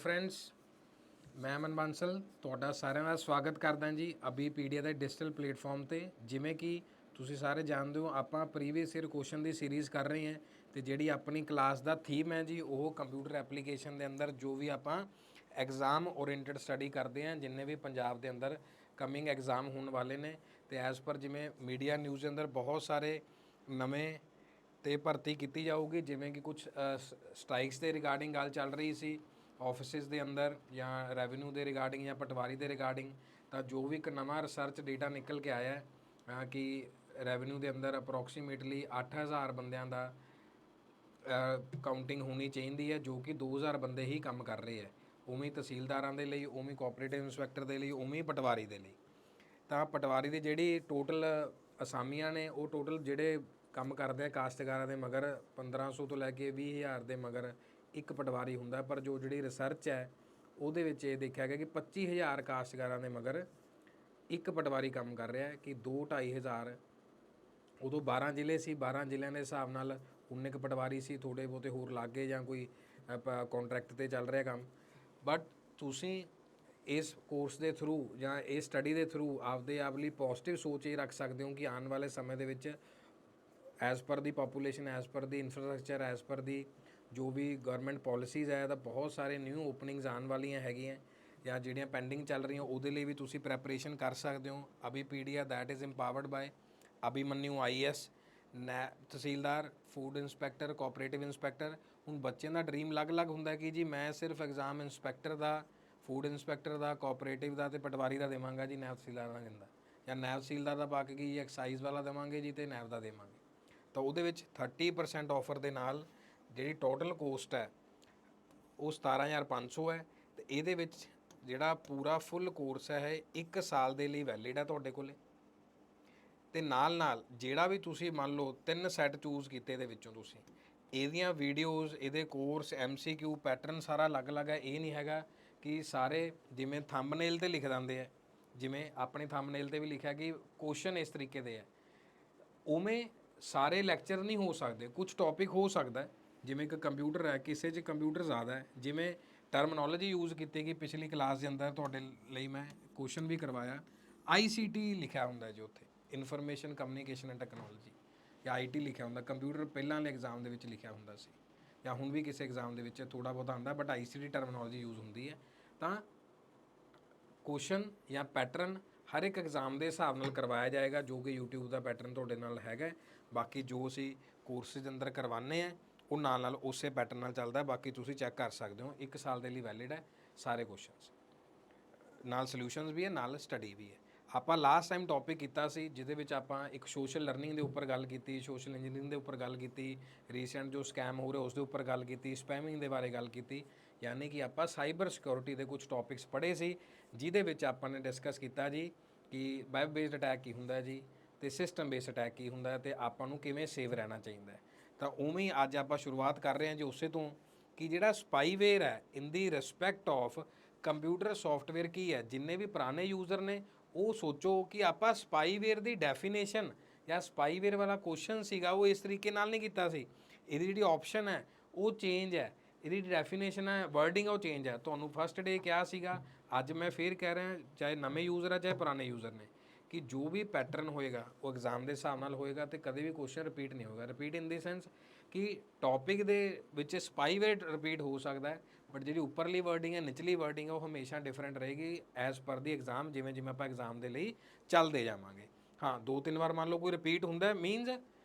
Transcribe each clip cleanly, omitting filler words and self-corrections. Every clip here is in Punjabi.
फ्रेंड्स, मैं अमन बांसल ਤੁਹਾਡਾ ਸਾਰਿਆਂ ਦਾ ਸਵਾਗਤ ਕਰਦਾ ਜੀ ਅਭੀ ਪੀਡੀਆ ਦੇ ਡਿਜੀਟਲ ਪਲੇਟਫਾਰਮ ਤੇ। ਜਿਵੇਂ ਕਿ ਤੁਸੀਂ ਸਾਰੇ ਜਾਣਦੇ ਹੋ, ਆਪਾਂ ਪ੍ਰੀਵੀਅਸ ਈਅਰ ਕੁਐਸਚਨ ਦੀ ਸੀਰੀਜ਼ ਕਰ ਰਹੇ ਹਾਂ ਤੇ ਜਿਹੜੀ ਆਪਣੀ ਕਲਾਸ ਦਾ ਥੀਮ ਹੈ ਜੀ ਉਹ ਕੰਪਿਊਟਰ ਐਪਲੀਕੇਸ਼ਨ ਦੇ ਅੰਦਰ ਜੋ ਵੀ ਆਪਾਂ ਐਗਜ਼ਾਮ ਓਰੀਐਂਟਡ ਸਟੱਡੀ ਕਰਦੇ ਹਾਂ, ਜਿੰਨੇ ਵੀ ਪੰਜਾਬ ਦੇ ਅੰਦਰ ਕਮਿੰਗ ਐਗਜ਼ਾਮ ਹੋਣ ਵਾਲੇ ਨੇ ਤੇ ਐਜ਼ ਪਰ ਜਿਵੇਂ ਮੀਡੀਆ ਨਿਊਜ਼ ਦੇ ਅੰਦਰ ਬਹੁਤ ਸਾਰੇ ਨਵੇਂ ਤੇ ਭਰਤੀ ਕੀਤੀ ਜਾਊਗੀ। ਜਿਵੇਂ ਕਿ ਕੁਝ ਸਟ੍ਰਾਈਕਸ ਦੇ ਰਿਗਾਰਡਿੰਗ ਗੱਲ ਚੱਲ ਰਹੀ ਸੀ ਆਫਿਸਿਸ ਦੇ ਅੰਦਰ, ਜਾਂ ਰੈਵਨਿਊ ਦੇ ਰਿਗਾਰਡਿੰਗ ਜਾਂ ਪਟਵਾਰੀ ਦੇ ਰਿਗਾਰਡਿੰਗ। ਤਾਂ ਜੋ ਵੀ ਇੱਕ ਨਵਾਂ ਰਿਸਰਚ ਡੇਟਾ ਨਿਕਲ ਕੇ ਆਇਆ ਹੈ ਕਿ ਰੈਵਨਿਊ ਦੇ ਅੰਦਰ ਅਪਰੋਕਸੀਮੇਟਲੀ 8000 ਬੰਦਿਆਂ ਦਾ ਕਾਊਂਟਿੰਗ ਹੋਣੀ ਚਾਹੀਦੀ ਹੈ, ਜੋ ਕਿ 2000 ਬੰਦੇ ਹੀ ਕੰਮ ਕਰ ਰਹੇ ਹੈ। ਉਵੇਂ ਤਹਿਸੀਲਦਾਰਾਂ ਦੇ ਲਈ, ਉਵੇਂ ਕੋਆਪਰੇਟਿਵ ਇੰਸਪੈਕਟਰ ਦੇ ਲਈ, ਉਵੇਂ ਪਟਵਾਰੀ ਦੇ ਲਈ। ਤਾਂ ਪਟਵਾਰੀ ਦੀ ਜਿਹੜੀ ਟੋਟਲ ਅਸਾਮੀਆਂ ਨੇ, ਉਹ ਟੋਟਲ ਜਿਹੜੇ ਕੰਮ ਕਰਦੇ ਆ ਕਾਸ਼ਤਕਾਰਾਂ ਦੇ ਮਗਰ 1500 ਤੋਂ ਲੈ ਕੇ 20000 ਦੇ ਮਗਰ ਇੱਕ ਪਟਵਾਰੀ ਹੁੰਦਾ। ਪਰ ਜੋ ਜਿਹੜੀ ਰਿਸਰਚ ਹੈ ਉਹਦੇ ਵਿੱਚ ਇਹ ਦੇਖਿਆ ਗਿਆ ਕਿ 25000 ਕਾਸ਼ਤਕਾਰਾਂ ਦੇ ਮਗਰ ਇੱਕ ਪਟਵਾਰੀ ਕੰਮ ਕਰ ਰਿਹਾ ਹੈ, ਕਿ 2-2.5 ਹਜ਼ਾਰ। ਉਦੋਂ 12 ਜ਼ਿਲ੍ਹੇ ਸੀ, 12 ਜ਼ਿਲ੍ਹਿਆਂ ਦੇ ਹਿਸਾਬ ਨਾਲ 19 ਪਟਵਾਰੀ ਸੀ, ਥੋੜ੍ਹੇ ਬਹੁਤੇ ਹੋਰ ਲਾਗੇ ਜਾਂ ਕੋਈ ਕੰਟਰੈਕਟ 'ਤੇ ਚੱਲ ਰਿਹਾ ਕੰਮ। ਬਟ ਤੁਸੀਂ ਇਸ ਕੋਰਸ ਦੇ ਥਰੂ ਜਾਂ ਇਸ ਸਟੱਡੀ ਦੇ ਥਰੂ ਆਪਦੇ ਆਪ ਲਈ ਪੋਜ਼ਿਟਿਵ ਸੋਚ ਇਹ ਰੱਖ ਸਕਦੇ ਹੋ ਕਿ ਆਉਣ ਵਾਲੇ ਸਮੇਂ ਦੇ ਵਿੱਚ ਐਜ਼ ਪਰ ਦੀ ਪਾਪੂਲੇਸ਼ਨ, ਐਜ਼ ਪਰ ਦੀ ਇਨਫਰਾਸਟਰਕਚਰ, ਐਜ਼ ਪਰ ਦੀ ਜੋ ਵੀ ਗਵਰਨਮੈਂਟ ਪੋਲਿਸੀਜ਼ ਹੈ ਤਾਂ ਬਹੁਤ ਸਾਰੇ ਨਿਊ ਓਪਨਿੰਗਸ ਆਉਣ ਵਾਲੀਆਂ ਹੈਗੀਆਂ, ਜਾਂ ਜਿਹੜੀਆਂ ਪੈਂਡਿੰਗ ਚੱਲ ਰਹੀਆਂ ਉਹਦੇ ਲਈ ਵੀ ਤੁਸੀਂ ਪ੍ਰੈਪਰੇਸ਼ਨ ਕਰ ਸਕਦੇ ਹੋ। Abhipedia that is empowered by Abhimanyu IAS, tehsildar, food inspector, cooperative inspector. ਹੁਣ ਬੱਚਿਆਂ ਦਾ ਡਰੀਮ ਅਲੱਗ-ਅਲੱਗ ਹੁੰਦਾ ਕਿ ਜੀ ਮੈਂ ਸਿਰਫ ਐਗਜ਼ਾਮ ਇੰਸਪੈਕਟਰ ਦਾ, ਫੂਡ ਇੰਸਪੈਕਟਰ ਦਾ, ਕੋਆਪਰੇਟਿਵ ਦਾ ਤੇ ਪਟਵਾਰੀ ਦਾ ਦੇਵਾਂਗਾ ਜੀ, ਨਾਇਬ ਤਹਿਸੀਲਦਾਰ ਦਾ ਦਿੰਦਾ, ਜਾਂ ਨਾਇਬ ਤਹਿਸੀਲਦਾਰ ਦਾ ਪਾ ਕੇ ਜੀ ਐਕਸਾਈਜ਼ ਵਾਲਾ ਦੇਵਾਂਗੇ ਜੀ ਤੇ ਨਾਇਬ ਦਾ ਦੇਵਾਂਗੇ। ਤਾਂ ਉਹਦੇ ਵਿੱਚ 30% ਆਫਰ ਦੇ ਨਾਲ ਜਿਹੜੀ ਟੋਟਲ ਕੋਸਟ ਹੈ ਉਹ 17500 ਹੈ। ਤੇ ਇਹਦੇ ਵਿੱਚ ਜਿਹੜਾ ਪੂਰਾ ਫੁੱਲ ਕੋਰਸ ਹੈ 1 ਸਾਲ ਦੇ ਲਈ ਵੈਲਿਡ ਹੈ ਤੁਹਾਡੇ ਕੋਲੇ। ਤੇ ਨਾਲ ਜਿਹੜਾ ਵੀ ਤੁਸੀਂ ਮੰਨ ਲਓ 3 ਸੈੱਟ ਚੂਜ਼ ਕੀਤੇ ਦੇ ਵਿੱਚੋਂ, ਤੁਸੀਂ ਇਹਦੀਆਂ ਵੀਡੀਓਜ਼, ਇਹਦੇ ਕੋਰਸ, MCQ ਪੈਟਰਨ ਸਾਰਾ ਅਲੱਗ-ਅਲੱਗ ਹੈ। ਇਹ ਨਹੀਂ ਹੈਗਾ ਕਿ ਸਾਰੇ ਜਿਵੇਂ ਥੰਬਨੇਲ ਤੇ ਲਿਖ ਦਿੰਦੇ ਆ, ਜਿਵੇਂ ਆਪਣੇ ਥੰਬਨੇਲ ਤੇ ਵੀ ਲਿਖਿਆ ਕਿ ਕੁਐਸਚਨ ਇਸ ਤਰੀਕੇ ਦੇ ਹੈ, ਉਵੇਂ ਸਾਰੇ ਲੈਕਚਰ ਨਹੀਂ ਹੋ ਸਕਦੇ। ਕੁਝ ਟੌਪਿਕ ਹੋ ਸਕਦਾ, ਜਿਵੇਂ ਕਿ ਕੰਪਿਊਟਰ ਹੈ, ਕਿਸੇ 'ਚ ਕੰਪਿਊਟਰ ਜ਼ਿਆਦਾ ਹੈ, ਜਿਵੇਂ ਟਰਮਨੋਲੋਜੀ ਯੂਜ਼ ਕੀਤੀ ਗਈ ਪਿਛਲੀ ਕਲਾਸ ਦੇ ਅੰਦਰ ਤੁਹਾਡੇ ਲਈ ਮੈਂ ਕੁਐਸਚਨ ਵੀ ਕਰਵਾਇਆ, ICT ਲਿਖਿਆ ਹੁੰਦਾ ਜੀ ਉੱਥੇ, ਇਨਫੋਰਮੇਸ਼ਨ ਕਮਿਊਨੀਕੇਸ਼ਨ ਐਂਡ ਟੈਕਨੋਲੋਜੀ, ਜਾਂ IT ਲਿਖਿਆ ਹੁੰਦਾ। ਕੰਪਿਊਟਰ ਪਹਿਲਾਂ ਵਾਲੇ ਐਗਜ਼ਾਮ ਦੇ ਵਿੱਚ ਲਿਖਿਆ ਹੁੰਦਾ ਸੀ, ਜਾਂ ਹੁਣ ਵੀ ਕਿਸੇ ਐਗਜ਼ਾਮ ਦੇ ਵਿੱਚ ਥੋੜ੍ਹਾ ਬਹੁਤਾ ਆਉਂਦਾ, ਬਟ ICT ਟਰਮਨੋਲੋਜੀ ਯੂਜ਼ ਹੁੰਦੀ ਹੈ। ਤਾਂ ਕੁਐਸਚਨ ਜਾਂ ਪੈਟਰਨ ਹਰ ਇੱਕ ਐਗਜ਼ਾਮ ਦੇ ਹਿਸਾਬ ਨਾਲ ਕਰਵਾਇਆ ਜਾਏਗਾ, ਜੋ ਕਿ YouTube ਦਾ ਪੈਟਰਨ ਤੁਹਾਡੇ ਨਾਲ ਹੈਗਾ। ਬਾਕੀ ਜੋ ਅਸੀਂ ਕੋਰਸਿਸ ਦੇ ਅੰਦਰ ਕਰਵਾਉਂਦੇ ਹਾਂ ਉਹ ਨਾਲ ਉਸੇ ਪੈਟਰਨ ਨਾਲ ਚੱਲਦਾ। ਬਾਕੀ ਤੁਸੀਂ ਚੈੱਕ ਕਰ ਸਕਦੇ ਹੋ, 1 ਸਾਲ ਦੇ ਲਈ ਵੈਲਿਡ ਹੈ ਸਾਰੇ ਕੁਐਸਚਨਸ, ਨਾਲ ਸੋਲਿਊਸ਼ਨਸ ਵੀ ਹੈ, ਨਾਲ ਸਟੱਡੀ ਵੀ ਹੈ। ਆਪਾਂ ਲਾਸਟ ਟਾਈਮ ਟੌਪਿਕ ਕੀਤਾ ਸੀ ਜਿਹਦੇ ਵਿੱਚ ਆਪਾਂ ਇੱਕ ਸੋਸ਼ਲ ਲਰਨਿੰਗ ਦੇ ਉੱਪਰ ਗੱਲ ਕੀਤੀ, ਸੋਸ਼ਲ ਇੰਜੀਨੀਅਰਿੰਗ ਦੇ ਉੱਪਰ ਗੱਲ ਕੀਤੀ, ਰੀਸੈਂਟ ਜੋ ਸਕੈਮ ਹੋ ਰਹੇ ਉਸ ਦੇ ਉੱਪਰ ਗੱਲ ਕੀਤੀ, ਸਪੈਮਿੰਗ ਦੇ ਬਾਰੇ ਗੱਲ ਕੀਤੀ। ਯਾਨੀ ਕਿ ਆਪਾਂ ਸਾਈਬਰ ਸਿਕਿਉਰਿਟੀ ਦੇ ਕੁਝ ਟੌਪਿਕਸ ਪੜ੍ਹੇ ਸੀ, ਜਿਹਦੇ ਵਿੱਚ ਆਪਾਂ ਨੇ ਡਿਸਕਸ ਕੀਤਾ ਜੀ ਕਿ ਵੈਬ ਬੇਸਡ ਅਟੈਕ ਕੀ ਹੁੰਦਾ ਜੀ, ਤੇ ਸਿਸਟਮ ਬੇਸਡ ਅਟੈਕ ਕੀ ਹੁੰਦਾ, ਤੇ ਆਪਾਂ ਨੂੰ ਕਿਵੇਂ ਸੇਵ ਰਹਿਣਾ ਚਾਹੀਦਾ। ਤਾਂ ਉਵੇਂ ਹੀ ਅੱਜ ਆਪਾਂ ਸ਼ੁਰੂਆਤ ਕਰ ਰਹੇ ਹਾਂ ਜੀ ਉਸੇ ਤੋਂ, ਕਿ ਜਿਹੜਾ ਸਪਾਈਵੇਅਰ ਹੈ ਇਨ ਦੀ ਰਿਸਪੈਕਟ ਆਫ ਕੰਪਿਊਟਰ ਸੌਫਟਵੇਅਰ ਕੀ ਹੈ। ਜਿੰਨੇ ਵੀ ਪੁਰਾਣੇ ਯੂਜ਼ਰ ਨੇ ਉਹ ਸੋਚੋ ਕਿ ਆਪਾਂ ਸਪਾਈਵੇਅਰ ਦੀ ਡੈਫੀਨੇਸ਼ਨ ਜਾਂ ਸਪਾਈਵੇਅਰ ਵਾਲਾ ਕੁਐਸਚਨ ਸੀਗਾ ਉਹ ਇਸ ਤਰੀਕੇ ਨਾਲ ਨਹੀਂ ਕੀਤਾ ਸੀ। ਇਹਦੀ ਜਿਹੜੀ ਆਪਸ਼ਨ ਹੈ ਉਹ ਚੇਂਜ ਹੈ, ਇਹਦੀ ਡੈਫੀਨੇਸ਼ਨ ਹੈ, ਵਰਡਿੰਗ ਉਹ ਚੇਂਜ ਹੈ। ਤੁਹਾਨੂੰ ਫਸਟ ਡੇ ਕਿਹਾ ਸੀਗਾ, ਅੱਜ ਮੈਂ ਫੇਰ ਕਹਿ ਰਿਹਾ, ਚਾਹੇ ਨਵੇਂ ਯੂਜ਼ਰ ਹੈ ਚਾਹੇ ਪੁਰਾਣੇ ਯੂਜ਼ਰ ਨੇ, ਕਿ ਜੋ ਵੀ ਪੈਟਰਨ ਹੋਏਗਾ ਉਹ ਐਗਜ਼ਾਮ ਦੇ ਹਿਸਾਬ ਨਾਲ ਹੋਏਗਾ ਤੇ ਕਦੇ ਵੀ ਕੁਐਸਚਨ ਰਿਪੀਟ ਨਹੀਂ ਹੋਏਗਾ। ਰਿਪੀਟ ਇਨ ਦੀ ਸੈਂਸ ਕਿ ਟੌਪਿਕ ਦੇ ਵਿੱਚ ਸਪਾਈਵੇਅਰ ਰਿਪੀਟ ਹੋ ਸਕਦਾ ਹੈ, ਬਟ ਜਿਹੜੀ ਉੱਪਰਲੀ ਵਰਡਿੰਗ ਹੈ, ਨਿਚਲੀ ਵਰਡਿੰਗ ਹੈ, ਉਹ ਹਮੇਸ਼ਾ ਡਿਫਰੈਂਟ ਰਹੇਗੀ ਐਜ਼ ਪਰ ਦੀ ਐਗਜ਼ਾਮ, ਜਿਵੇਂ ਜਿਵੇਂ ਆਪਾਂ ਐਗਜ਼ਾਮ ਦੇ ਲਈ ਚੱਲਦੇ ਜਾਵਾਂਗੇ। ਹਾਂ, 2-3 ਵਾਰ ਮੰਨ ਲਓ ਕੋਈ ਰਿਪੀਟ ਹੁੰਦਾ ਮੀਨਸ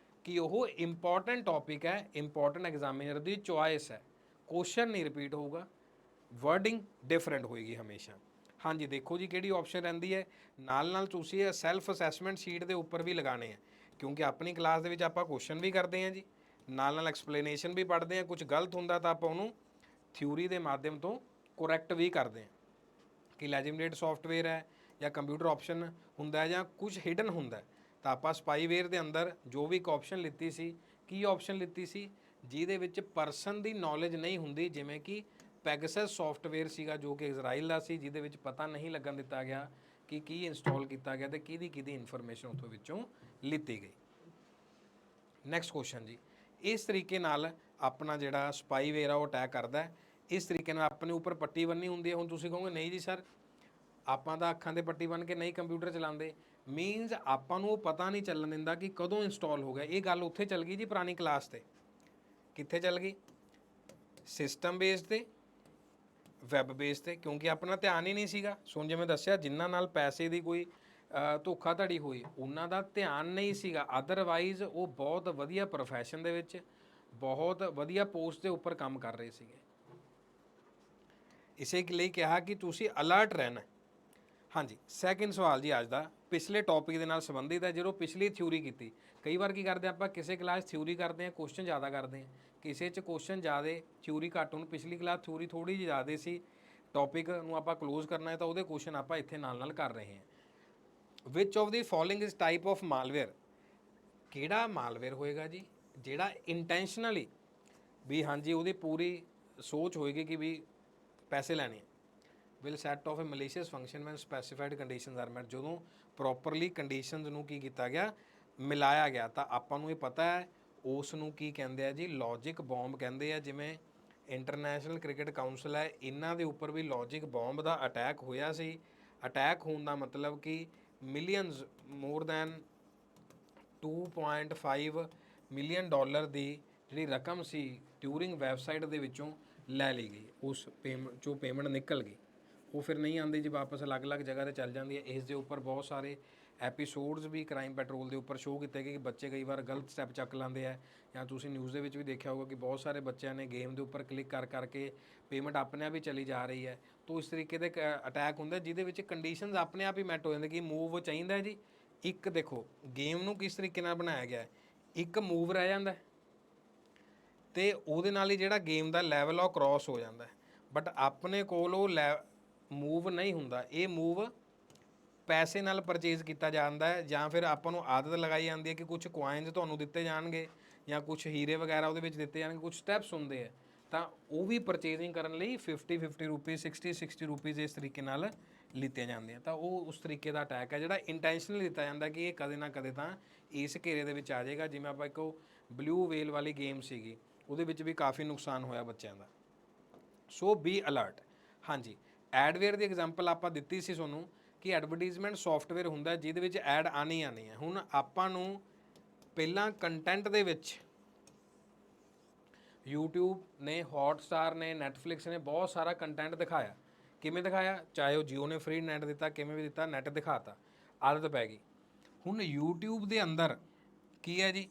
ਕਿ ਉਹ ਇੰਪੋਰਟੈਂਟ ਟੌਪਿਕ ਹੈ, ਇੰਪੋਰਟੈਂਟ ਐਗਜ਼ਾਮੀਨਰ ਦੀ ਚੁਆਇਸ ਹੈ। ਕੁਐਸਚਨ ਨਹੀਂ ਰਿਪੀਟ ਹੋਊਗਾ, ਵਰਡਿੰਗ ਡਿਫਰੈਂਟ ਹੋਏਗੀ ਹਮੇਸ਼ਾ। ਹਾਂਜੀ, ਦੇਖੋ ਜੀ ਕਿਹੜੀ ਆਪਸ਼ਨ ਰਹਿੰਦੀ ਹੈ। ਨਾਲ ਤੁਸੀਂ ਇਹ ਸੈਲਫ ਅਸੈਸਮੈਂਟ ਸ਼ੀਟ ਦੇ ਉੱਪਰ ਵੀ ਲਗਾਉਣੇ ਆ, ਕਿਉਂਕਿ ਆਪਣੀ ਕਲਾਸ ਦੇ ਵਿੱਚ ਆਪਾਂ ਕੁਐਸਚਨ ਵੀ ਕਰਦੇ ਹਾਂ ਜੀ, ਨਾਲ ਐਕਸਪਲੇਨੇਸ਼ਨ ਵੀ ਪੜ੍ਹਦੇ ਹਾਂ। ਕੁਝ ਗਲਤ ਹੁੰਦਾ ਤਾਂ ਆਪਾਂ ਉਹਨੂੰ ਥਿਊਰੀ ਦੇ ਮਾਧਿਅਮ ਤੋਂ ਕਰੈਕਟ ਵੀ ਕਰਦੇ ਹਾਂ, ਕਿ ਲੈਜਿਮਨੇਟ ਸੌਫਟਵੇਅਰ ਹੈ ਜਾਂ ਕੰਪਿਊਟਰ ਆਪਸ਼ਨ ਹੁੰਦਾ ਜਾਂ ਕੁਝ ਹਿਡਨ ਹੁੰਦਾ। ਤਾਂ ਆਪਾਂ ਸਪਾਈਵੇਅਰ ਦੇ ਅੰਦਰ ਜੋ ਵੀ ਇੱਕ ਆਪਸ਼ਨ ਲਿੱਤੀ ਸੀ, ਕੀ ਆਪਸ਼ਨ ਲਿੱਤੀ ਸੀ, ਜਿਹਦੇ ਵਿੱਚ ਪਰਸਨ ਦੀ ਨੌਲੇਜ ਨਹੀਂ ਹੁੰਦੀ, ਜਿਵੇਂ ਕਿ ਪੈਗਸਸ ਸੌਫਟਵੇਅਰ ਸੀਗਾ ਜੋ ਕਿ ਇਜ਼ਰਾਈਲ ਦਾ ਸੀ, ਜਿਹਦੇ ਵਿੱਚ ਪਤਾ ਨਹੀਂ ਲੱਗਣ ਦਿੱਤਾ ਗਿਆ ਕਿ ਕੀ ਇੰਸਟਾਲ ਕੀਤਾ ਗਿਆ ਤੇ ਕਿਹਦੀ ਇਨਫੋਰਮੇਸ਼ਨ ਉੱਥੋਂ ਵਿੱਚੋਂ ਲਿੱਤੀ ਗਈ। ਨੈਕਸਟ ਕੁਐਸਚਨ ਜੀ, ਇਸ ਤਰੀਕੇ ਨਾਲ ਆਪਣਾ ਜਿਹੜਾ ਸਪਾਈਵੇਅਰ ਆ ਉਹ ਅਟੈਕ ਕਰਦਾ ਹੈ। इस तरीके नाल अपने उपर पट्टी बन्नी हुंदी है। हुण तुसीं कहोगे नहीं जी सर ਆਪਾਂ ਤਾਂ ਅੱਖਾਂ ਤੇ ਪੱਟੀ ਬੰਨ ਕੇ ਨਹੀਂ ਕੰਪਿਊਟਰ ਚਲਾਉਂਦੇ, ਮੀਨਸ ਆਪਾਂ ਨੂੰ ਉਹ ਪਤਾ ਨਹੀਂ ਚੱਲਣ ਦਿੰਦਾ ਕਿ ਕਦੋਂ ਇੰਸਟਾਲ ਹੋ ਗਿਆ। ਇਹ ਗੱਲ ਉੱਥੇ ਚੱਲ ਗਈ ਜੀ ਪੁਰਾਣੀ ਕਲਾਸ ਤੇ। ਕਿੱਥੇ ਚੱਲ ਗਈ? ਸਿਸਟਮ ਬੇਸ ਤੇ, ਵੈਬ ਬੇਸ ਤੇ, ਕਿਉਂਕਿ ਆਪਣਾ ਧਿਆਨ ਹੀ ਨਹੀਂ ਸੀਗਾ। ਸੋ ਜਿਵੇਂ ਦੱਸਿਆ ਜਿਨ੍ਹਾਂ ਨਾਲ ਪੈਸੇ ਦੀ ਕੋਈ ਧੋਖਾਧੜੀ ਹੋਈ ਉਹਨਾਂ ਦਾ ਧਿਆਨ ਨਹੀਂ ਸੀਗਾ, ਅਦਰਵਾਈਜ਼ ਉਹ ਬਹੁਤ ਵਧੀਆ ਪ੍ਰੋਫੈਸ਼ਨ ਦੇ ਵਿੱਚ ਬਹੁਤ ਵਧੀਆ ਪੋਸਟ ਦੇ ਉੱਪਰ ਕੰਮ ਕਰ ਰਹੇ ਸੀਗੇ। ਇਸੇ ਲਈ ਕਿਹਾ ਕਿ ਤੁਸੀਂ ਅਲਰਟ ਰਹਿਣਾ। ਹਾਂਜੀ, ਸੈਕਿੰਡ ਸਵਾਲ ਜੀ ਅੱਜ ਦਾ ਪਿਛਲੇ ਟੌਪਿਕ ਦੇ ਨਾਲ ਸੰਬੰਧਿਤ ਹੈ। ਜਦੋਂ ਪਿਛਲੀ ਥਿਊਰੀ ਕੀਤੀ, ਕਈ ਵਾਰ ਕੀ ਕਰਦੇ ਆਪਾਂ ਕਿਸੇ ਕਲਾਸ ਥਿਊਰੀ ਕਰਦੇ ਹਾਂ, ਕੁਐਸਚਨ ਜ਼ਿਆਦਾ ਕਰਦੇ ਹਾਂ, ਕਿਸੇ 'ਚ ਕੁਐਸਚਨ ਜ਼ਿਆਦਾ ਥਿਊਰੀ ਘੱਟ। ਹੁਣ ਪਿਛਲੀ ਕਲਾਸ ਥਿਊਰੀ ਥੋੜ੍ਹੀ ਜਿਹੀ ਜ਼ਿਆਦਾ ਸੀ, ਟੌਪਿਕ ਨੂੰ ਆਪਾਂ ਕਲੋਜ਼ ਕਰਨਾ ਹੈ ਤਾਂ ਉਹਦੇ ਕੁਐਸਚਨ ਆਪਾਂ ਇੱਥੇ ਨਾਲ ਕਰ ਰਹੇ ਹਾਂ। Which of the following is type of malware? ਕਿਹੜਾ ਮਾਲਵੇਅਰ ਹੋਏਗਾ ਜੀ ਜਿਹੜਾ ਇੰਟੈਂਸ਼ਨਲੀ ਵੀ ਹਾਂਜੀ ਉਹਦੀ ਪੂਰੀ ਸੋਚ ਹੋਏਗੀ ਕਿ ਵੀ ਪੈਸੇ ਲੈਣੇ। Will set off a malicious function when specified conditions are met? ਜਦੋਂ ਪ੍ਰੋਪਰਲੀ ਕੰਡੀਸ਼ਨਸ ਨੂੰ ਕੀ ਕੀਤਾ ਗਿਆ, ਮਿਲਾਇਆ ਗਿਆ, ਤਾਂ ਆਪਾਂ ਨੂੰ ਇਹ ਪਤਾ ਹੈ ਉਸ ਨੂੰ ਕੀ ਕਹਿੰਦੇ ਆ ਜੀ, ਲੌਜਿਕ ਬੌਂਬ ਕਹਿੰਦੇ ਆ। ਜਿਵੇਂ ਇੰਟਰਨੈਸ਼ਨਲ ਕ੍ਰਿਕਟ ਕਾਊਂਸਲ ਹੈ, ਇਹਨਾਂ ਦੇ ਉੱਪਰ ਵੀ ਲੌਜਿਕ ਬੌਂਬ ਦਾ ਅਟੈਕ ਹੋਇਆ ਸੀ। ਅਟੈਕ ਹੋਣ ਦਾ ਮਤਲਬ ਕਿ millions, more than 2.5 million dollar ਦੀ ਜਿਹੜੀ ਰਕਮ ਸੀ ਟਿਊਰਿੰਗ ਵੈਬਸਾਈਟ ਦੇ ਵਿੱਚੋਂ ਲੈ ਲਈ ਗਈ। ਉਸ ਚੋਂ ਪੇਮੈਂਟ ਨਿਕਲ ਗਈ, ਉਹ ਫਿਰ ਨਹੀਂ ਆਉਂਦੀ ਜੀ ਵਾਪਸ, ਅਲੱਗ-ਅਲੱਗ ਜਗ੍ਹਾ 'ਤੇ ਚੱਲ ਜਾਂਦੀ ਹੈ। ਇਸ ਦੇ ਉੱਪਰ ਬਹੁਤ ਸਾਰੇ ਐਪੀਸੋਡਸ ਵੀ ਕ੍ਰਾਈਮ ਪੈਟਰੋਲ ਦੇ ਉੱਪਰ ਸ਼ੋਅ ਕੀਤੇ ਗਏ ਕਿ ਬੱਚੇ ਕਈ ਵਾਰ ਗਲਤ ਸਟੈਪ ਚੱਕ ਲੈਂਦੇ ਆ, ਜਾਂ ਤੁਸੀਂ ਨਿਊਜ਼ ਦੇ ਵਿੱਚ ਵੀ ਦੇਖਿਆ ਹੋਊਗਾ ਕਿ ਬਹੁਤ ਸਾਰੇ ਬੱਚਿਆਂ ਨੇ ਗੇਮ ਦੇ ਉੱਪਰ ਕਲਿੱਕ ਕਰਕੇ ਪੇਮੈਂਟ ਆਪਣੇ ਆਪ ਹੀ ਚਲੀ ਜਾ ਰਹੀ ਹੈ। ਤਾਂ ਇਸ ਤਰੀਕੇ ਦੇ ਅਟੈਕ ਹੁੰਦਾ ਜਿਹਦੇ ਵਿੱਚ ਕੰਡੀਸ਼ਨਸ ਆਪਣੇ ਆਪ ਹੀ ਮੈਟ ਹੋ ਜਾਂਦੇ ਕਿ ਮੂਵ ਚਾਹੀਦਾ ਜੀ। ਇੱਕ ਦੇਖੋ ਗੇਮ ਨੂੰ ਕਿਸ ਤਰੀਕੇ ਨਾਲ ਬਣਾਇਆ ਗਿਆ, ਇੱਕ ਮੂਵ ਰਹਿ ਜਾਂਦਾ ਅਤੇ ਉਹਦੇ ਨਾਲ ਹੀ ਜਿਹੜਾ ਗੇਮ ਦਾ ਲੈਵਲ ਆ ਉਹ ਕ੍ਰੋਸ ਹੋ ਜਾਂਦਾ। ਬਟ ਆਪਣੇ ਕੋਲ ਉਹ ਮੂਵ ਨਹੀਂ ਹੁੰਦਾ, ਇਹ ਮੂਵ ਪੈਸੇ ਨਾਲ ਪਰਚੇਜ਼ ਕੀਤਾ ਜਾਂਦਾ ਹੈ, ਜਾਂ ਫਿਰ ਆਪਾਂ ਨੂੰ ਆਦਤ ਲਗਾਈ ਜਾਂਦੀ ਹੈ ਕਿ ਕੁਝ ਕੁਆਇਨਸ ਤੁਹਾਨੂੰ ਦਿੱਤੇ ਜਾਣਗੇ ਜਾਂ ਕੁਝ ਹੀਰੇ ਵਗੈਰਾ ਉਹਦੇ ਵਿੱਚ ਦਿੱਤੇ ਜਾਣਗੇ, ਕੁਝ ਸਟੈਪਸ ਹੁੰਦੇ ਆ, ਤਾਂ ਉਹ ਵੀ ਪਰਚੇਜ਼ਿੰਗ ਕਰਨ ਲਈ 50 ਰੁਪੀਜ਼ 60 ਰੁਪੀਜ਼ ਇਸ ਤਰੀਕੇ ਨਾਲ ਲਿੱਤੇ ਜਾਂਦੇ ਆ। ਤਾਂ ਉਹ ਉਸ ਤਰੀਕੇ ਦਾ ਅਟੈਕ ਹੈ ਜਿਹੜਾ ਇੰਟੈਂਸ਼ਨਲੀ ਦਿੱਤਾ ਜਾਂਦਾ ਕਿ ਇਹ ਕਦੇ ਨਾ ਕਦੇ ਤਾਂ ਇਸ ਘੇਰੇ ਦੇ ਵਿੱਚ ਆ ਜਾਏਗਾ। ਜਿਵੇਂ ਆਪਾਂ ਇੱਕ ਬਲੂ ਵੇਲ ਵਾਲੀ ਗੇਮ ਸੀਗੀ, ਉਹਦੇ ਵਿੱਚ ਵੀ ਕਾਫੀ ਨੁਕਸਾਨ ਹੋਇਆ ਬੱਚਿਆਂ ਦਾ। ਸੋ ਬੀ ਅਲਰਟ। ਹਾਂਜੀ, ਐਡਵੇਅਰ ਦੀ ਐਗਜ਼ਾਮਪਲ ਆਪਾਂ ਦਿੱਤੀ ਸੀ ਤੁਹਾਨੂੰ ਕਿ ਐਡਵਰਟੀਜ਼ਮੈਂਟ ਸੌਫਟਵੇਅਰ ਹੁੰਦਾ ਜਿਹਦੇ ਵਿੱਚ ਐਡ ਆਉਣੀ ਹੈ। ਹੁਣ ਆਪਾਂ ਨੂੰ ਪਹਿਲਾਂ ਕੰਟੈਂਟ ਦੇ ਵਿੱਚ YouTube ਨੇ, ਹੌਟਸਟਾਰ ਨੇ, ਨੈਟਫਲਿਕਸ ਨੇ ਬਹੁਤ ਸਾਰਾ ਕੰਟੈਂਟ ਦਿਖਾਇਆ। ਕਿਵੇਂ ਦਿਖਾਇਆ? ਚਾਹੇ ਉਹ ਜੀਓ ਨੇ ਫ੍ਰੀ ਨੈਟ ਦਿੱਤਾ, ਕਿਵੇਂ ਵੀ ਦਿੱਤਾ, ਨੈਟ ਦਿਖਾਤਾ, ਆਦਤ ਪੈ ਗਈ। ਹੁਣ YouTube ਦੇ ਅੰਦਰ ਕੀ ਹੈ ਜੀ,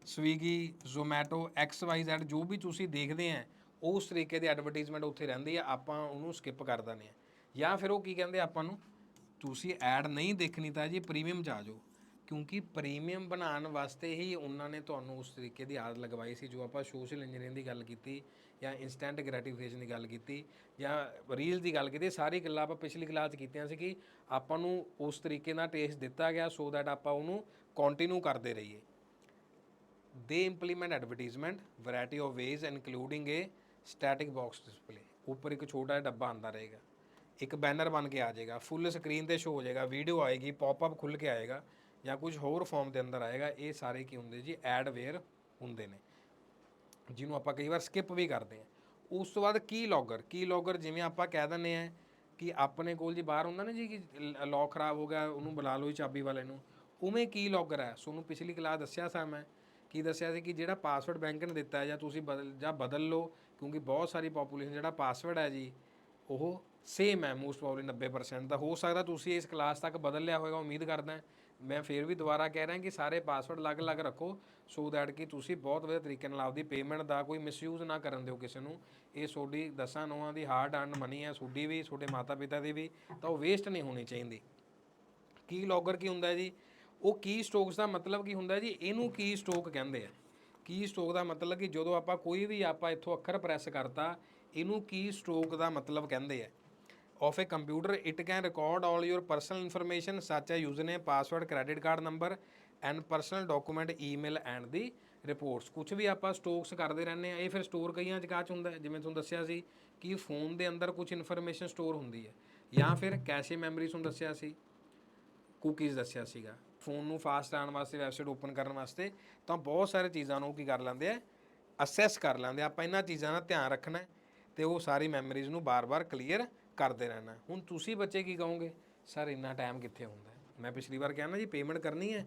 ਸਵੀਗੀ, ਜ਼ੋਮੈਟੋ, XYZ ਜੋ ਵੀ ਤੁਸੀਂ ਦੇਖਦੇ ਆ ਉਸ ਤਰੀਕੇ ਦੀ ਐਡਵਰਟੀਜ਼ਮੈਂਟ ਉੱਥੇ ਰਹਿੰਦੀ ਆ, ਆਪਾਂ ਉਹਨੂੰ ਸਕਿਪ ਕਰ ਦਿੰਦੇ ਹਾਂ। ਜਾਂ ਫਿਰ ਉਹ ਕੀ ਕਹਿੰਦੇ ਆਪਾਂ ਨੂੰ, ਤੁਸੀਂ ਐਡ ਨਹੀਂ ਦੇਖਣੀ ਤਾਂ ਜੀ ਪ੍ਰੀਮੀਅਮ 'ਚ ਆ ਜਾਓ, ਕਿਉਂਕਿ ਪ੍ਰੀਮੀਅਮ ਬਣਾਉਣ ਵਾਸਤੇ ਹੀ ਉਹਨਾਂ ਨੇ ਤੁਹਾਨੂੰ ਉਸ ਤਰੀਕੇ ਦੀ ਆਦਤ ਲਗਵਾਈ ਸੀ। ਜੋ ਆਪਾਂ ਸੋਸ਼ਲ ਇੰਜੀਨੀਅਰਿੰਗ ਦੀ ਗੱਲ ਕੀਤੀ ਜਾਂ ਇੰਸਟੈਂਟ ਗ੍ਰੈਟੀਫਿਕੇਸ਼ਨ ਦੀ ਗੱਲ ਕੀਤੀ ਜਾਂ ਰੀਲ ਦੀ ਗੱਲ ਕੀਤੀ, ਸਾਰੀ ਗੱਲਾਂ ਆਪਾਂ ਪਿਛਲੀ ਕਲਾਸ 'ਚ ਕੀਤੀਆਂ ਸੀ ਕਿ ਆਪਾਂ ਨੂੰ ਉਸ ਤਰੀਕੇ ਨਾਲ ਟੇਸਟ ਦਿੱਤਾ ਗਿਆ ਸੋ ਦੈਟ ਆਪਾਂ ਉਹਨੂੰ ਕੰਟੀਨਿਊ ਕਰਦੇ ਰਹੀਏ। ਦੇ implement advertisement variety of ways including A static box display. ਉੱਪਰ ਇੱਕ ਛੋਟਾ ਜਿਹਾ ਡੱਬਾ ਆਉਂਦਾ ਰਹੇਗਾ, ਇੱਕ ਬੈਨਰ ਬਣ ਕੇ ਆ ਜਾਏਗਾ, ਫੁੱਲ ਸਕਰੀਨ ਤੇ ਸ਼ੋ ਹੋ ਜਾਏਗਾ, ਵੀਡੀਓ ਆਏਗੀ, ਪੌਪਅਪ ਖੁੱਲ੍ਹ ਕੇ ਆਏਗਾ ਜਾਂ ਕੁਝ ਹੋਰ ਫਾਰਮ ਦੇ ਅੰਦਰ ਆਏਗਾ। ਇਹ ਸਾਰੇ ਕੀ ਹੁੰਦੇ ਜੀ, ਐਡਵੇਅਰ ਹੁੰਦੇ ਨੇ, ਜਿਹਨੂੰ ਆਪਾਂ ਕਈ ਵਾਰ ਸਕਿਪ ਵੀ ਕਰਦੇ ਹਾਂ। ਉਸ ਤੋਂ ਬਾਅਦ ਕੀ ਲੌਗਰ ਜਿਵੇਂ ਆਪਾਂ ਕਹਿ ਦਿੰਦੇ ਹਾਂ ਕਿ ਆਪਣੇ ਕੋਲ ਜੀ ਬਾਹਰ ਹੁੰਦਾ ਨਾ ਜੀ ਕਿ ਲੌਕ ਖਰਾਬ ਹੋ ਗਿਆ, ਉਹਨੂੰ ਬੁਲਾ ਲਓ ਚਾਬੀ ਵਾਲੇ ਨੂੰ, ਉਵੇਂ ਕੀ ਲੌਗਰ ਹੈ। ਤੁਹਾਨੂੰ ਪਿਛਲੀ ਕਲਾਸ ਦੱਸਿਆ ਸੀ ਮੈਂ, ਕੀ ਦੱਸਿਆ ਸੀ ਕਿ ਜਿਹੜਾ ਪਾਸਵਰਡ ਬੈਂਕ ਨੇ ਦਿੱਤਾ ਜਾਂ ਤੁਸੀਂ ਬਦਲ ਲਓ, ਕਿਉਂਕਿ ਬਹੁਤ ਸਾਰੀ ਪੋਪੂਲੇਸ਼ਨ ਜਿਹੜਾ ਪਾਸਵਰਡ ਹੈ ਜੀ ਉਹ ਸੇਮ ਹੈ, ਮੋਸਟ ਪ੍ਰੋਬਬਲੀ 90% ਦਾ। ਹੋ ਸਕਦਾ ਤੁਸੀਂ ਇਸ ਕਲਾਸ ਤੱਕ ਬਦਲ ਲਿਆ ਹੋਵੇਗਾ, ਉਮੀਦ ਕਰਦਾ। ਮੈਂ ਫਿਰ ਵੀ ਦੁਬਾਰਾ ਕਹਿ ਰਿਹਾ ਕਿ ਸਾਰੇ ਪਾਸਵਰਡ ਅਲੱਗ-ਅਲੱਗ ਰੱਖੋ ਸੋ ਦੈਟ ਕਿ ਤੁਸੀਂ ਬਹੁਤ ਵਧੀਆ ਤਰੀਕੇ ਨਾਲ ਆਪਦੀ ਪੇਮੈਂਟ ਦਾ ਕੋਈ ਮਿਸਯੂਜ਼ ਨਾ ਕਰਨ ਦਿਓ ਕਿਸੇ ਨੂੰ। ਇਹ ਤੁਹਾਡੀ 10 ਨੌਆਂ ਦੀ ਹਾਰਡ ਅਰਨ ਮਨੀ ਹੈ, ਤੁਹਾਡੀ ਵੀ, ਤੁਹਾਡੇ ਮਾਤਾ ਪਿਤਾ ਦੀ ਵੀ, ਤਾਂ ਉਹ ਵੇਸਟ ਨਹੀਂ ਹੋਣੀ ਚਾਹੀਦੀ। ਕੀ ਲੌਗਰ ਕੀ ਹੁੰਦਾ ਜੀ, ਉਹ ਕੀ ਸਟੋਕਸ ਦਾ ਮਤਲਬ ਕੀ ਹੁੰਦਾ ਜੀ, ਇਹਨੂੰ ਕੀ ਸਟੋਕ ਕਹਿੰਦੇ ਆ। ਕੀ ਸਟੋਕ ਦਾ ਮਤਲਬ ਕਿ ਜਦੋਂ ਆਪਾਂ ਕੋਈ ਵੀ ਆਪਾਂ ਇੱਥੋਂ ਅੱਖਰ ਪ੍ਰੈਸ ਕਰਤਾ, ਇਹਨੂੰ ਕੀ ਸਟੋਕ ਦਾ ਮਤਲਬ ਕਹਿੰਦੇ ਆ। of a computer, it can record all your personal information such as username, password, credit card number and personal document, email and the reports। ਕੁਛ ਵੀ ਆਪਾਂ ਸਟੋਕਸ ਕਰਦੇ ਰਹਿੰਦੇ ਆ, ਇਹ ਫਿਰ ਸਟੋਰ ਕਈਆਂ ਜਗ੍ਹਾ 'ਚ ਹੁੰਦਾ, ਜਿਵੇਂ ਤੁਹਾਨੂੰ ਦੱਸਿਆ ਸੀ ਕਿ ਫੋਨ ਦੇ ਅੰਦਰ ਕੁਝ ਇਨਫੋਰਮੇਸ਼ਨ ਸਟੋਰ ਹੁੰਦੀ ਹੈ, ਜਾਂ ਫਿਰ ਕੈਸ਼ੇ ਮੈਮਰੀ ਤੁਹਾਨੂੰ ਦੱਸਿਆ ਸੀ, ਕੁਕੀਜ਼ ਦੱਸਿਆ ਸੀਗਾ, ਫੋਨ ਨੂੰ ਫਾਸਟ ਆਉਣ ਵਾਸਤੇ, ਵੈਬਸਾਈਟ ਓਪਨ ਕਰਨ ਵਾਸਤੇ। ਤਾਂ ਬਹੁਤ ਸਾਰੇ ਚੀਜ਼ਾਂ ਨੂੰ ਕੀ ਕਰ ਲੈਂਦੇ ਆ, ਅਸੈਸ ਕਰ ਲੈਂਦੇ ਆ। ਆਪਾਂ ਇਹਨਾਂ ਚੀਜ਼ਾਂ ਦਾ ਧਿਆਨ ਰੱਖਣਾ। ਤੇ ਉਹ ਸਾਰੀ ਮੈਮਰੀਜ਼ ਨੂੰ ਬਾਰ-ਬਾਰ ਕਲੀਅਰ ਕਰਦੇ ਰਹਿਣਾ। ਹੁਣ ਤੁਸੀਂ ਬੱਚੇ ਕੀ ਕਹੋਗੇ, ਸਰ ਇੰਨਾ ਟਾਈਮ ਕਿੱਥੇ ਹੁੰਦਾ? ਮੈਂ ਪਿਛਲੀ ਵਾਰ ਕਿਹਾ ਨਾ ਜੀ, ਪੇਮੈਂਟ ਕਰਨੀ ਹੈ,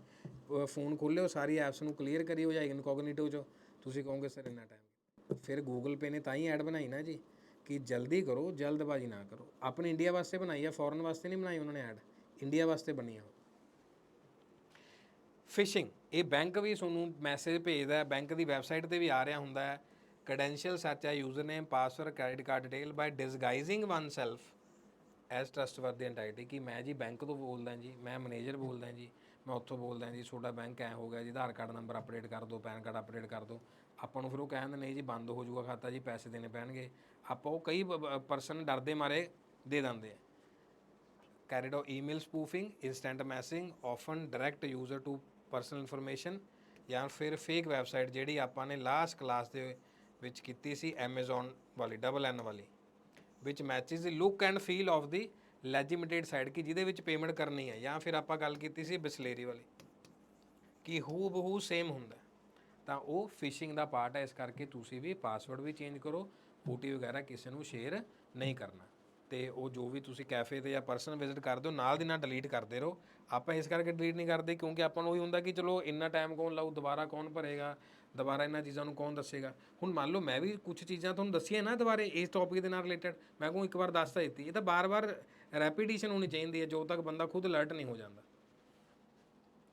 ਫੋਨ ਖੋਲ੍ਹਿਓ, ਸਾਰੀ ਐਪਸ ਨੂੰ ਕਲੀਅਰ ਕਰਿਓ ਜਾਂ ਇਨਕੋਗਨੀਟੋ 'ਚੋਂ। ਤੁਸੀਂ ਕਹੋਗੇ ਸਰ ਇੰਨਾ ਟਾਈਮ। ਫਿਰ ਗੂਗਲ ਪੇ ਨੇ ਤਾਂ ਹੀ ਐਡ ਬਣਾਈ ਨਾ ਜੀ, ਕਿ ਜਲਦੀ ਕਰੋ, ਜਲਦਬਾਜ਼ੀ ਨਾ ਕਰੋ। ਆਪਣੇ ਇੰਡੀਆ ਵਾਸਤੇ ਬਣਾਈ ਆ, ਫੋਰਨ ਵਾਸਤੇ ਨਹੀਂ ਬਣਾਈ ਉਹਨਾਂ ਨੇ ਐਡ, ਇੰਡੀਆ ਵਾਸਤੇ ਬਣੀ ਆ। ਫਿਸ਼ਿੰਗ, ਇਹ ਬੈਂਕ ਵੀ ਤੁਹਾਨੂੰ ਮੈਸੇਜ ਭੇਜਦਾ, ਬੈਂਕ ਦੀ ਵੈਬਸਾਈਟ ਤੇ ਵੀ ਆ ਰਿਹਾ ਹੁੰਦਾ ਹੈ, ਕ੍ਰੈਡੈਂਸ਼ੀਅਲ ਸੱਚ ਹੈ, user name, password, credit card detail, by disguising oneself as trustworthy entity, ਕਿ ਮੈਂ ਜੀ ਬੈਂਕ ਤੋਂ ਬੋਲਦਾ ਜੀ, ਮੈਂ ਮੈਨੇਜਰ ਬੋਲਦਾ ਜੀ, ਮੈਂ ਉੱਥੋਂ ਬੋਲਦਾ ਜੀ, ਤੁਹਾਡਾ ਬੈਂਕ ਐ ਹੋ ਗਿਆ ਜੀ, ਆਧਾਰ ਕਾਰਡ ਨੰਬਰ ਅਪਡੇਟ ਕਰ ਦਿਓ, ਪੈਨ ਕਾਰਡ ਅਪਡੇਟ ਕਰ ਦਿਓ। ਆਪਾਂ ਨੂੰ ਫਿਰ ਉਹ ਕਹਿੰਦੇ ਨਹੀਂ ਜੀ ਬੰਦ ਹੋ ਜਾਊਗਾ ਖਾਤਾ ਜੀ, ਪੈਸੇ ਦੇਣੇ ਪੈਣਗੇ। ਆਪਾਂ ਉਹ ਕਈ ਪਰਸਨ ਡਰਦੇ ਮਾਰੇ ਦੇ ਦਿੰਦੇ ਆ। carried out email spoofing, instant messaging, often direct user to personal information, ਜਾਂ ਫਿਰ ਫੇਕ ਵੈਬਸਾਈਟ ਜਿਹੜੀ ਆਪਾਂ ਨੇ ਲਾਸਟ ਕਲਾਸ ਦੇ ਵਿੱਚ ਕੀਤੀ ਸੀ, Amazon ਵਾਲੀ, $N ਵਾਲੀ, which matches the look and feel of the legitimate site, ਕਿ ਜਿਹਦੇ ਵਿੱਚ ਪੇਮੈਂਟ ਕਰਨੀ ਹੈ। ਜਾਂ ਫਿਰ ਆਪਾਂ ਗੱਲ ਕੀਤੀ ਸੀ ਬਿਸਲੇਰੀ ਵਾਲੀ, ਕਿ ਹੂ ਬਹੂ ਸੇਮ ਹੁੰਦਾ, ਤਾਂ ਉਹ ਫਿਸ਼ਿੰਗ ਦਾ ਪਾਰਟ ਹੈ। ਇਸ ਕਰਕੇ ਤੁਸੀਂ ਵੀ ਪਾਸਵਰਡ ਵੀ ਚੇਂਜ ਕਰੋ, OTP ਵਗੈਰਾ ਕਿਸੇ ਨੂੰ ਸ਼ੇਅਰ ਨਹੀਂ ਕਰਨਾ। ਤੇ ਉਹ ਜੋ ਵੀ ਤੁਸੀਂ ਕੈਫੇ ਤੇ ਜਾਂ ਪਰਸਨਲ ਵਿਜ਼ਿਟ ਕਰਦੇ ਹੋ, ਨਾਲ ਦੀ ਨਾਲ ਡਿਲੀਟ ਕਰਦੇ ਰਹੋ। ਆਪਾਂ ਇਸ ਕਰਕੇ ਡਿਲੀਟ ਨਹੀਂ ਕਰਦੇ ਕਿਉਂਕਿ ਆਪਾਂ ਨੂੰ ਉਹੀ ਹੁੰਦਾ ਕਿ ਚਲੋ ਇੰਨਾ ਟਾਈਮ ਕੌਣ ਲਾਊ, ਦੁਬਾਰਾ ਕੌਣ ਭਰੇਗਾ, ਦੁਬਾਰਾ ਇਹਨਾਂ ਚੀਜ਼ਾਂ ਨੂੰ ਕੌਣ ਦੱਸੇਗਾ। ਹੁਣ ਮੰਨ ਲਓ ਮੈਂ ਵੀ ਕੁਛ ਚੀਜ਼ਾਂ ਤੁਹਾਨੂੰ ਦੱਸੀਆਂ ਨਾ ਦੁਬਾਰੇ ਇਸ ਟੌਪਿਕ ਦੇ ਨਾਲ ਰਿਲੇਟਡ, ਮੈਂ ਕਹੂੰ ਇੱਕ ਵਾਰ ਦੱਸ ਤਾਂ ਦਿੱਤੀ, ਇਹ ਤਾਂ ਬਾਰ-ਬਾਰ ਰੈਪੀਟੀਸ਼ਨ ਹੋਣੀ ਚਾਹੀਦੀ ਹੈ ਜਦੋਂ ਤੱਕ ਬੰਦਾ ਖੁਦ ਅਲਰਟ ਨਹੀਂ ਹੋ ਜਾਂਦਾ।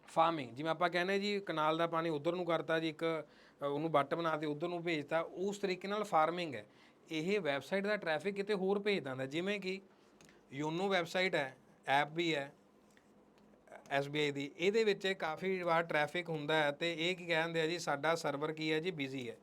ਫਾਰਮਿੰਗ, ਜਿਵੇਂ ਆਪਾਂ ਕਹਿੰਦੇ ਜੀ ਕਨਾਲ ਦਾ ਪਾਣੀ ਉੱਧਰ ਨੂੰ ਕਰਤਾ ਜੀ, ਇੱਕ ਉਹਨੂੰ ਵੱਟ ਬਣਾ ਕੇ ਉੱਧਰ ਨੂੰ ਭੇਜਤਾ, ਉਸ ਤਰੀਕੇ ਨਾਲ ਫਾਰਮਿੰਗ ਹੈ। ਇਹ ਵੈਬਸਾਈਟ ਦਾ ਟ੍ਰੈਫਿਕ ਕਿਤੇ ਹੋਰ ਭੇਜ ਦਿੰਦਾ, ਜਿਵੇਂ ਕਿ ਯੋਨੋ ਵੈਬਸਾਈਟ ਹੈ, ਐਪ ਵੀ ਹੈ SBI ਦੀ, ਇਹਦੇ ਵਿੱਚ ਕਾਫੀ ਵਾਰ ਟ੍ਰੈਫਿਕ ਹੁੰਦਾ ਹੈ ਅਤੇ ਇਹ ਕੀ ਕਹਿੰਦੇ ਆ ਜੀ, ਸਾਡਾ ਸਰਵਰ ਕੀ ਹੈ ਜੀ, ਬਿਜ਼ੀ ਹੈ।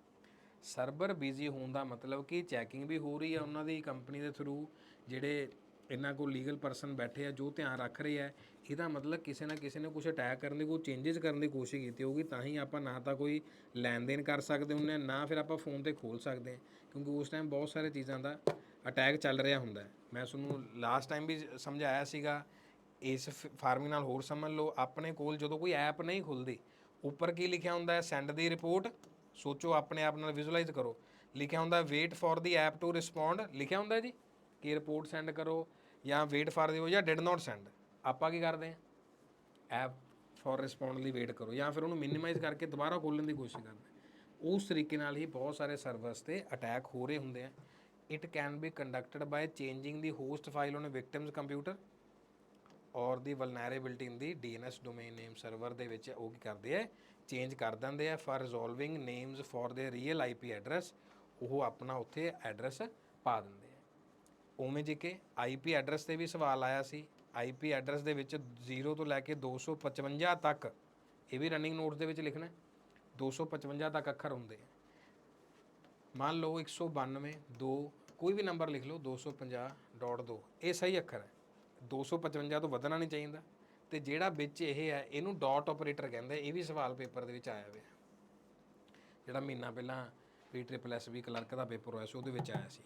ਸਰਵਰ ਬਿਜ਼ੀ ਹੋਣ ਦਾ ਮਤਲਬ ਕਿ ਚੈਕਿੰਗ ਵੀ ਹੋ ਰਹੀ ਹੈ ਉਹਨਾਂ ਦੀ ਕੰਪਨੀ ਦੇ ਥਰੂ, ਜਿਹੜੇ ਇਹਨਾਂ ਕੋਲ ਲੀਗਲ ਪਰਸਨ ਬੈਠੇ ਆ ਜੋ ਧਿਆਨ ਰੱਖ ਰਹੇ ਆ। ਇਹਦਾ ਮਤਲਬ ਕਿਸੇ ਨਾ ਕਿਸੇ ਨੇ ਕੁਛ ਅਟੈਕ ਕਰਨ ਦੀ, ਕੋਈ ਚੇਂਜਸ ਕਰਨ ਦੀ ਕੋਸ਼ਿਸ਼ ਕੀਤੀ ਹੋਊਗੀ, ਤਾਂ ਹੀ ਆਪਾਂ ਨਾ ਤਾਂ ਕੋਈ ਲੈਣ ਦੇਣ ਕਰ ਸਕਦੇ ਹੁੰਦੇ, ਨਾ ਫਿਰ ਆਪਾਂ ਫੋਨ 'ਤੇ ਖੋਲ੍ਹ ਸਕਦੇ ਹਾਂ, ਕਿਉਂਕਿ ਉਸ ਟਾਈਮ ਬਹੁਤ ਸਾਰੇ ਚੀਜ਼ਾਂ ਦਾ ਅਟੈਕ ਚੱਲ ਰਿਹਾ ਹੁੰਦਾ। ਮੈਂ ਤੁਹਾਨੂੰ ਲਾਸਟ ਟਾਈਮ ਵੀ ਸਮਝਾਇਆ ਸੀਗਾ। ਇਸ ਫਾਰਮਿੰਗ ਨਾਲ ਹੋਰ ਸਮਝ ਲਓ, ਆਪਣੇ ਕੋਲ ਜਦੋਂ ਕੋਈ ਐਪ ਨਹੀਂ ਖੁੱਲ੍ਹਦੀ, ਉੱਪਰ ਕੀ ਲਿਖਿਆ ਹੁੰਦਾ ਹੈ, ਸੈਂਡ ਦੀ ਰਿਪੋਰਟ। ਸੋਚੋ, ਆਪਣੇ ਆਪ ਨਾਲ ਵਿਜ਼ੂਅਲਾਈਜ਼ ਕਰੋ, ਲਿਖਿਆ ਹੁੰਦਾ wait for the app to respond, ਲਿਖਿਆ ਹੁੰਦਾ ਜੀ ਕਿ ਰਿਪੋਰਟ ਸੈਂਡ ਕਰੋ, ਜਾਂ ਵੇਟ ਫਾਰ ਦਿਓ, ਜਾਂ ਡਿਡ ਨੋਟ ਸੈਂਡ। ਆਪਾਂ ਕੀ ਕਰਦੇ ਹਾਂ, ਐਪ ਫॉर ਰਿਸਪੌਂਡ ਲਈ ਵੇਟ ਕਰੋ, ਜਾਂ ਫਿਰ ਉਹਨੂੰ ਮਿਨੀਮਾਈਜ਼ ਕਰਕੇ ਦੁਬਾਰਾ ਖੋਲ੍ਹਣ ਦੀ ਕੋਸ਼ਿਸ਼ ਕਰਦੇ। ਉਸ ਤਰੀਕੇ ਨਾਲ ਹੀ ਬਹੁਤ ਸਾਰੇ ਸਰਵਰਸ 'ਤੇ ਅਟੈਕ ਹੋ ਰਹੇ ਹੁੰਦੇ ਆ। It can be conducted by changing the host file on victim's computer or the vulnerability in the DNS domain name server ਦੇ ਵਿੱਚ। ਉਹ ਕੀ ਕਰਦੇ ਆ, ਚੇਂਜ ਕਰ ਦਿੰਦੇ ਆ ਫਾਰ ਰਿਜ਼ੋਲਵਿੰਗ ਨੇਮਸ ਫॉर ਦੇ ਰੀਅਲ IP ਐਡਰੈਸ। ਉਹ ਆਪਣਾ ਉੱਥੇ ਐਡਰੈਸ ਪਾ ਦਿੰਦੇ ਆ। ਉਵੇਂ ਜੀ ਕਿ IP ਐਡਰੈਸ 'ਤੇ ਵੀ ਸਵਾਲ ਆਇਆ ਸੀ। IP ਐਡਰੈਸ ਦੇ ਵਿੱਚ 0 ਤੋਂ ਲੈ ਕੇ 255 ਤੱਕ, ਇਹ ਵੀ ਰਨਿੰਗ ਨੋਟਸ ਦੇ ਵਿੱਚ ਲਿਖਣਾ, 255 ਤੱਕ ਅੱਖਰ ਹੁੰਦੇ ਆ। ਮੰਨ ਲਓ 192 2, ਕੋਈ ਵੀ ਨੰਬਰ ਲਿਖ ਲਓ, 250.2, ਇਹ ਸਹੀ ਅੱਖਰ ਹੈ, 255 ਤੋਂ ਵਧਣਾ ਨਹੀਂ ਚਾਹੀਦਾ। ਤੇ ਜਿਹੜਾ ਵਿੱਚ ਇਹ ਹੈ, ਇਹਨੂੰ ਡਾਟ ਆਪਰੇਟਰ ਕਹਿੰਦੇ। ਇਹ ਵੀ ਸਵਾਲ ਪੇਪਰ ਦੇ ਵਿੱਚ ਆਇਆ ਹੋਇਆ, ਜਿਹੜਾ ਮਹੀਨਾ ਪਹਿਲਾਂ PSSB ਕਲਰਕ ਦਾ ਪੇਪਰ ਹੋਇਆ ਸੀ, ਉਹਦੇ ਵਿੱਚ ਆਇਆ ਸੀ।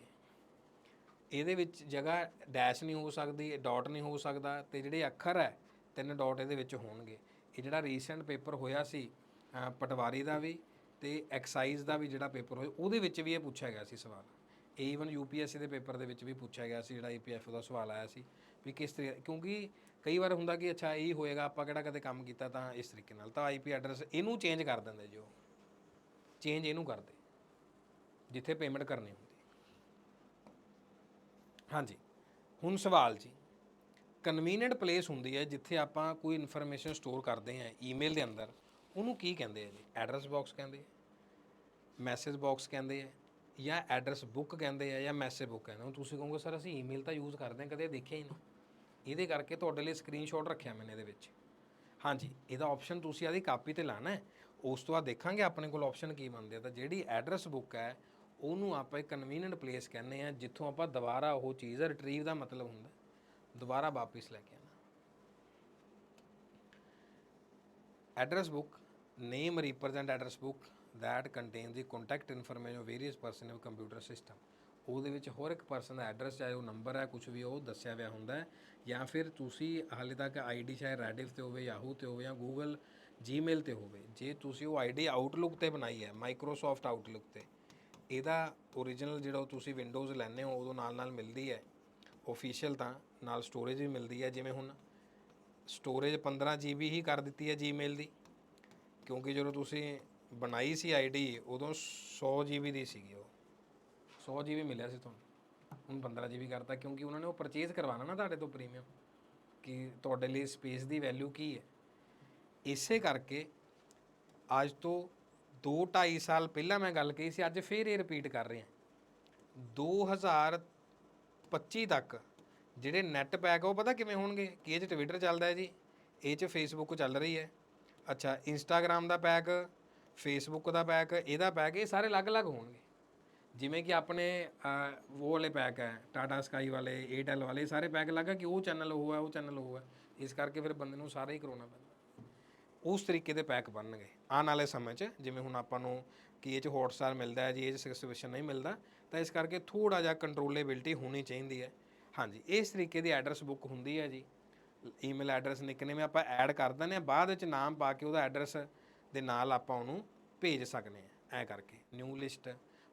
ਇਹਦੇ ਵਿੱਚ ਜਗ੍ਹਾ ਡੈਸ਼ ਨਹੀਂ ਹੋ ਸਕਦੀ, ਡਾਟ ਨਹੀਂ ਹੋ ਸਕਦਾ, ਤੇ ਜਿਹੜੇ ਅੱਖਰ ਹੈ 3 ਡਾਟ ਇਹਦੇ ਵਿੱਚ ਹੋਣਗੇ। ਇਹ ਜਿਹੜਾ ਰੀਸੈਂਟ ਪੇਪਰ ਹੋਇਆ ਸੀ ਪਟਵਾਰੀ ਦਾ ਵੀ ਤੇ ਐਕਸਾਈਜ਼ ਦਾ ਵੀ ਜਿਹੜਾ ਪੇਪਰ ਹੋਇਆ, ਉਹਦੇ ਵਿੱਚ ਵੀ ਇਹ ਪੁੱਛਿਆ ਗਿਆ ਸੀ ਸਵਾਲ। ਇਹ ਈਵਨ UPSC ਦੇ ਪੇਪਰ ਦੇ ਵਿੱਚ ਵੀ ਪੁੱਛਿਆ ਗਿਆ ਸੀ, ਜਿਹੜਾ EPFO ਦਾ ਸਵਾਲ ਆਇਆ ਸੀ ਵੀ ਕਿਸ ਤਰੀਕੇ, ਕਿਉਂਕਿ ਕਈ ਵਾਰ ਹੁੰਦਾ ਕਿ ਅੱਛਾ ਇਹ ਹੋਏਗਾ, ਆਪਾਂ ਕਿਹੜਾ ਕਦੇ ਕੰਮ ਕੀਤਾ, ਤਾਂ ਇਸ ਤਰੀਕੇ ਨਾਲ ਤਾਂ IP ਐਡਰੈਸ ਇਹਨੂੰ ਚੇਂਜ ਕਰ ਦਿੰਦੇ ਜੋ, ਚੇਂਜ ਇਹਨੂੰ ਕਰਦੇ ਜਿੱਥੇ ਪੇਮੈਂਟ ਕਰਨੀ ਹੁੰਦੀ। ਹਾਂਜੀ, ਹੁਣ ਸਵਾਲ ਜੀ, ਕਨਵੀਨੀਐਂਟ ਪਲੇਸ ਹੁੰਦੀ ਹੈ ਜਿੱਥੇ ਆਪਾਂ ਕੋਈ ਇਨਫੋਰਮੇਸ਼ਨ ਸਟੋਰ ਕਰਦੇ ਹਾਂ ਈਮੇਲ ਦੇ ਅੰਦਰ, ਉਹਨੂੰ ਕੀ ਕਹਿੰਦੇ ਆ ਜੀ? ਐਡਰੈਸ ਬਾਕਸ ਕਹਿੰਦੇ ਆ, ਮੈਸੇਜ ਬਾਕਸ ਕਹਿੰਦੇ ਆ, ਜਾਂ ਐਡਰੈਸ ਬੁੱਕ ਕਹਿੰਦੇ ਆ, ਜਾਂ ਮੈਸੇਜ ਬੁੱਕ ਕਹਿੰਦੇ। ਹੁਣ ਤੁਸੀਂ ਕਹੋਗੇ ਸਰ ਅਸੀਂ ਈਮੇਲ ਤਾਂ ਯੂਜ਼ ਕਰਦੇ ਹਾਂ, ਕਦੇ ਦੇਖਿਆ ਹੀ ਨਹੀਂ। ਇਹਦੇ ਕਰਕੇ ਤੁਹਾਡੇ ਲਈ ਸਕਰੀਨਸ਼ਾਟ ਰੱਖਿਆ ਮੈਨੇ ਇਹਦੇ ਵਿੱਚ। ਹਾਂਜੀ, ਇਹਦਾ ਆਪਸ਼ਨ ਤੁਸੀਂ ਆਦੀ ਕਾਪੀ 'ਤੇ ਲਾਣਾ, ਉਸ ਤੋਂ ਬਾਅਦ ਦੇਖਾਂਗੇ ਆਪਣੇ ਕੋਲ ਆਪਸ਼ਨ ਕੀ ਬਣਦੇ ਆ। ਤਾਂ ਜਿਹੜੀ ਐਡਰੈਸ ਬੁੱਕ ਹੈ ਉਹਨੂੰ ਆਪਾਂ ਇੱਕ ਕਨਵੀਨੀਐਂਟ ਪਲੇਸ ਕਹਿੰਦੇ ਆ, ਜਿੱਥੋਂ ਆਪਾਂ ਦੁਬਾਰਾ ਉਹ ਚੀਜ਼ ਰਿਟਰੀਵ ਦਾ ਮਤਲਬ ਹੁੰਦਾ ਦੁਬਾਰਾ ਵਾਪਿਸ ਲੈ ਕੇ ਆਉਣਾ। Address book name represent address book that contain the contact information of various person of computer system. ਉਹਦੇ ਵਿੱਚ ਹਰ ਇੱਕ ਪਰਸਨ ਦਾ ਐਡਰੈਸ, ਚਾਹੇ ਉਹ ਨੰਬਰ ਹੈ, ਕੁਛ ਵੀ ਉਹ ਦੱਸਿਆ ਹੋਇਆ ਹੁੰਦਾ ਹੈ। ਜਾਂ ਫਿਰ ਤੁਸੀਂ ਹਾਲੇ ਤੱਕ ID ਚਾਹੇ ਰੈਡਿਫ 'ਤੇ ਹੋਵੇ, ਯਾਹੂ 'ਤੇ ਹੋਵੇ, ਜਾਂ ਗੂਗਲ Gmail 'ਤੇ ਹੋਵੇ, ਜੇ ਤੁਸੀਂ ਉਹ ID ਆਊਟਲੁੱਕ 'ਤੇ ਬਣਾਈ ਹੈ, ਮਾਈਕਰੋਸੋਫਟ ਆਊਟਲੁੱਕ 'ਤੇ, ਇਹਦਾ ਓਰੀਜਨਲ ਜਿਹੜਾ ਤੁਸੀਂ ਵਿੰਡੋਜ਼ ਲੈਂਦੇ ਹੋ ਉਦੋਂ ਨਾਲ ਮਿਲਦੀ ਹੈ ਓਫੀਸ਼ੀਅਲ, ਤਾਂ ਨਾਲ ਸਟੋਰੇਜ ਵੀ ਮਿਲਦੀ ਹੈ। ਜਿਵੇਂ ਹੁਣ ਸਟੋਰੇਜ 15 GB ਹੀ ਕਰ ਦਿੱਤੀ ਹੈ ਜੀਮੇਲ ਦੀ, ਕਿਉਂਕਿ ਜਦੋਂ ਤੁਸੀਂ ਬਣਾਈ ਸੀ ਆਈਡੀ ਉਦੋਂ 100 GB ਦੀ ਸੀਗੀ, ਉਹ 100 GB ਮਿਲਿਆ ਸੀ ਤੁਹਾਨੂੰ, ਹੁਣ 15 GB ਕਰਤਾ, ਕਿਉਂਕਿ ਉਹਨਾਂ ਨੇ ਉਹ ਪਰਚੇਜ਼ ਕਰਵਾਉਣਾ ਨਾ ਤੁਹਾਡੇ ਤੋਂ ਪ੍ਰੀਮੀਅਮ, ਕਿ ਤੁਹਾਡੇ ਲਈ ਸਪੇਸ ਦੀ ਵੈਲਿਊ ਕੀ ਹੈ। ਇਸੇ ਕਰਕੇ ਅੱਜ ਤੋਂ 2-2.5 ਸਾਲ ਪਹਿਲਾਂ ਮੈਂ ਗੱਲ ਕਹੀ ਸੀ, ਅੱਜ ਫਿਰ ਇਹ ਰਿਪੀਟ ਕਰ ਰਹੇ ਹਾਂ। 2025 ਤੱਕ ਜਿਹੜੇ ਨੈੱਟ ਪੈਕ ਉਹ ਪਤਾ ਕਿਵੇਂ ਹੋਣਗੇ, ਕਿ ਇਹ 'ਚ ਟਵਿੱਟਰ ਚੱਲਦਾ ਹੈ ਜੀ, ਇਹ 'ਚ ਫੇਸਬੁੱਕ ਚੱਲ ਰਹੀ ਹੈ, ਅੱਛਾ ਇੰਸਟਾਗ੍ਰਾਮ ਦਾ ਪੈਕ, ਫੇਸਬੁੱਕ ਦਾ ਪੈਕ, ਇਹਦਾ ਪੈਕ, ਇਹ ਸਾਰੇ ਅਲੱਗ-ਅਲੱਗ ਹੋਣਗੇ। ਜਿਵੇਂ ਕਿ ਆਪਣੇ ਉਹ ਵਾਲੇ ਪੈਕ ਹੈ ਟਾਟਾ ਸਕਾਈ ਵਾਲੇ, ਏਅਰਟੈਲ ਵਾਲੇ, ਸਾਰੇ ਪੈਕ ਅਲੱਗ ਹੈ, ਕਿ ਉਹ ਚੈਨਲ ਉਹ ਹੈ, ਉਹ ਚੈਨਲ ਉਹ ਹੈ, ਇਸ ਕਰਕੇ ਫਿਰ ਬੰਦੇ ਨੂੰ ਸਾਰਾ ਹੀ ਕਰਵਾਉਣਾ ਪੈਂਦਾ। ਉਸ ਤਰੀਕੇ ਦੇ ਪੈਕ ਬਣਨਗੇ ਆਉਣ ਵਾਲੇ ਸਮੇਂ 'ਚ। ਜਿਵੇਂ ਹੁਣ ਆਪਾਂ ਨੂੰ ਕਿ ਇਹ 'ਚ ਹੌਟਸਟਾਰ ਮਿਲਦਾ ਹੈ ਜੀ, ਇਹ 'ਚ ਸਬਸਕ੍ਰਿਪਸ਼ਨ ਨਹੀਂ ਮਿਲਦਾ, ਤਾਂ ਇਸ ਕਰਕੇ ਥੋੜ੍ਹਾ ਜਿਹਾ ਕੰਟਰੋਲੇਬਿਲਟੀ ਹੋਣੀ ਚਾਹੀਦੀ ਹੈ। ਹਾਂਜੀ, ਇਸ ਤਰੀਕੇ ਦੀ ਐਡਰੈਸ ਬੁੱਕ ਹੁੰਦੀ ਹੈ ਜੀ। ਈਮੇਲ ਐਡਰੈਸ ਨਿਕਨੇਮ ਆਪਾਂ ਐਡ ਕਰ ਦਿੰਦੇ ਹਾਂ, ਬਾਅਦ ਵਿੱਚ ਨਾਮ ਪਾ ਕੇ ਉਹਦਾ ਐਡਰੈਸ ਦੇ ਨਾਲ ਆਪਾਂ ਉਹਨੂੰ ਭੇਜ ਸਕਦੇ ਹਾਂ। ਐਂ ਕਰਕੇ new list,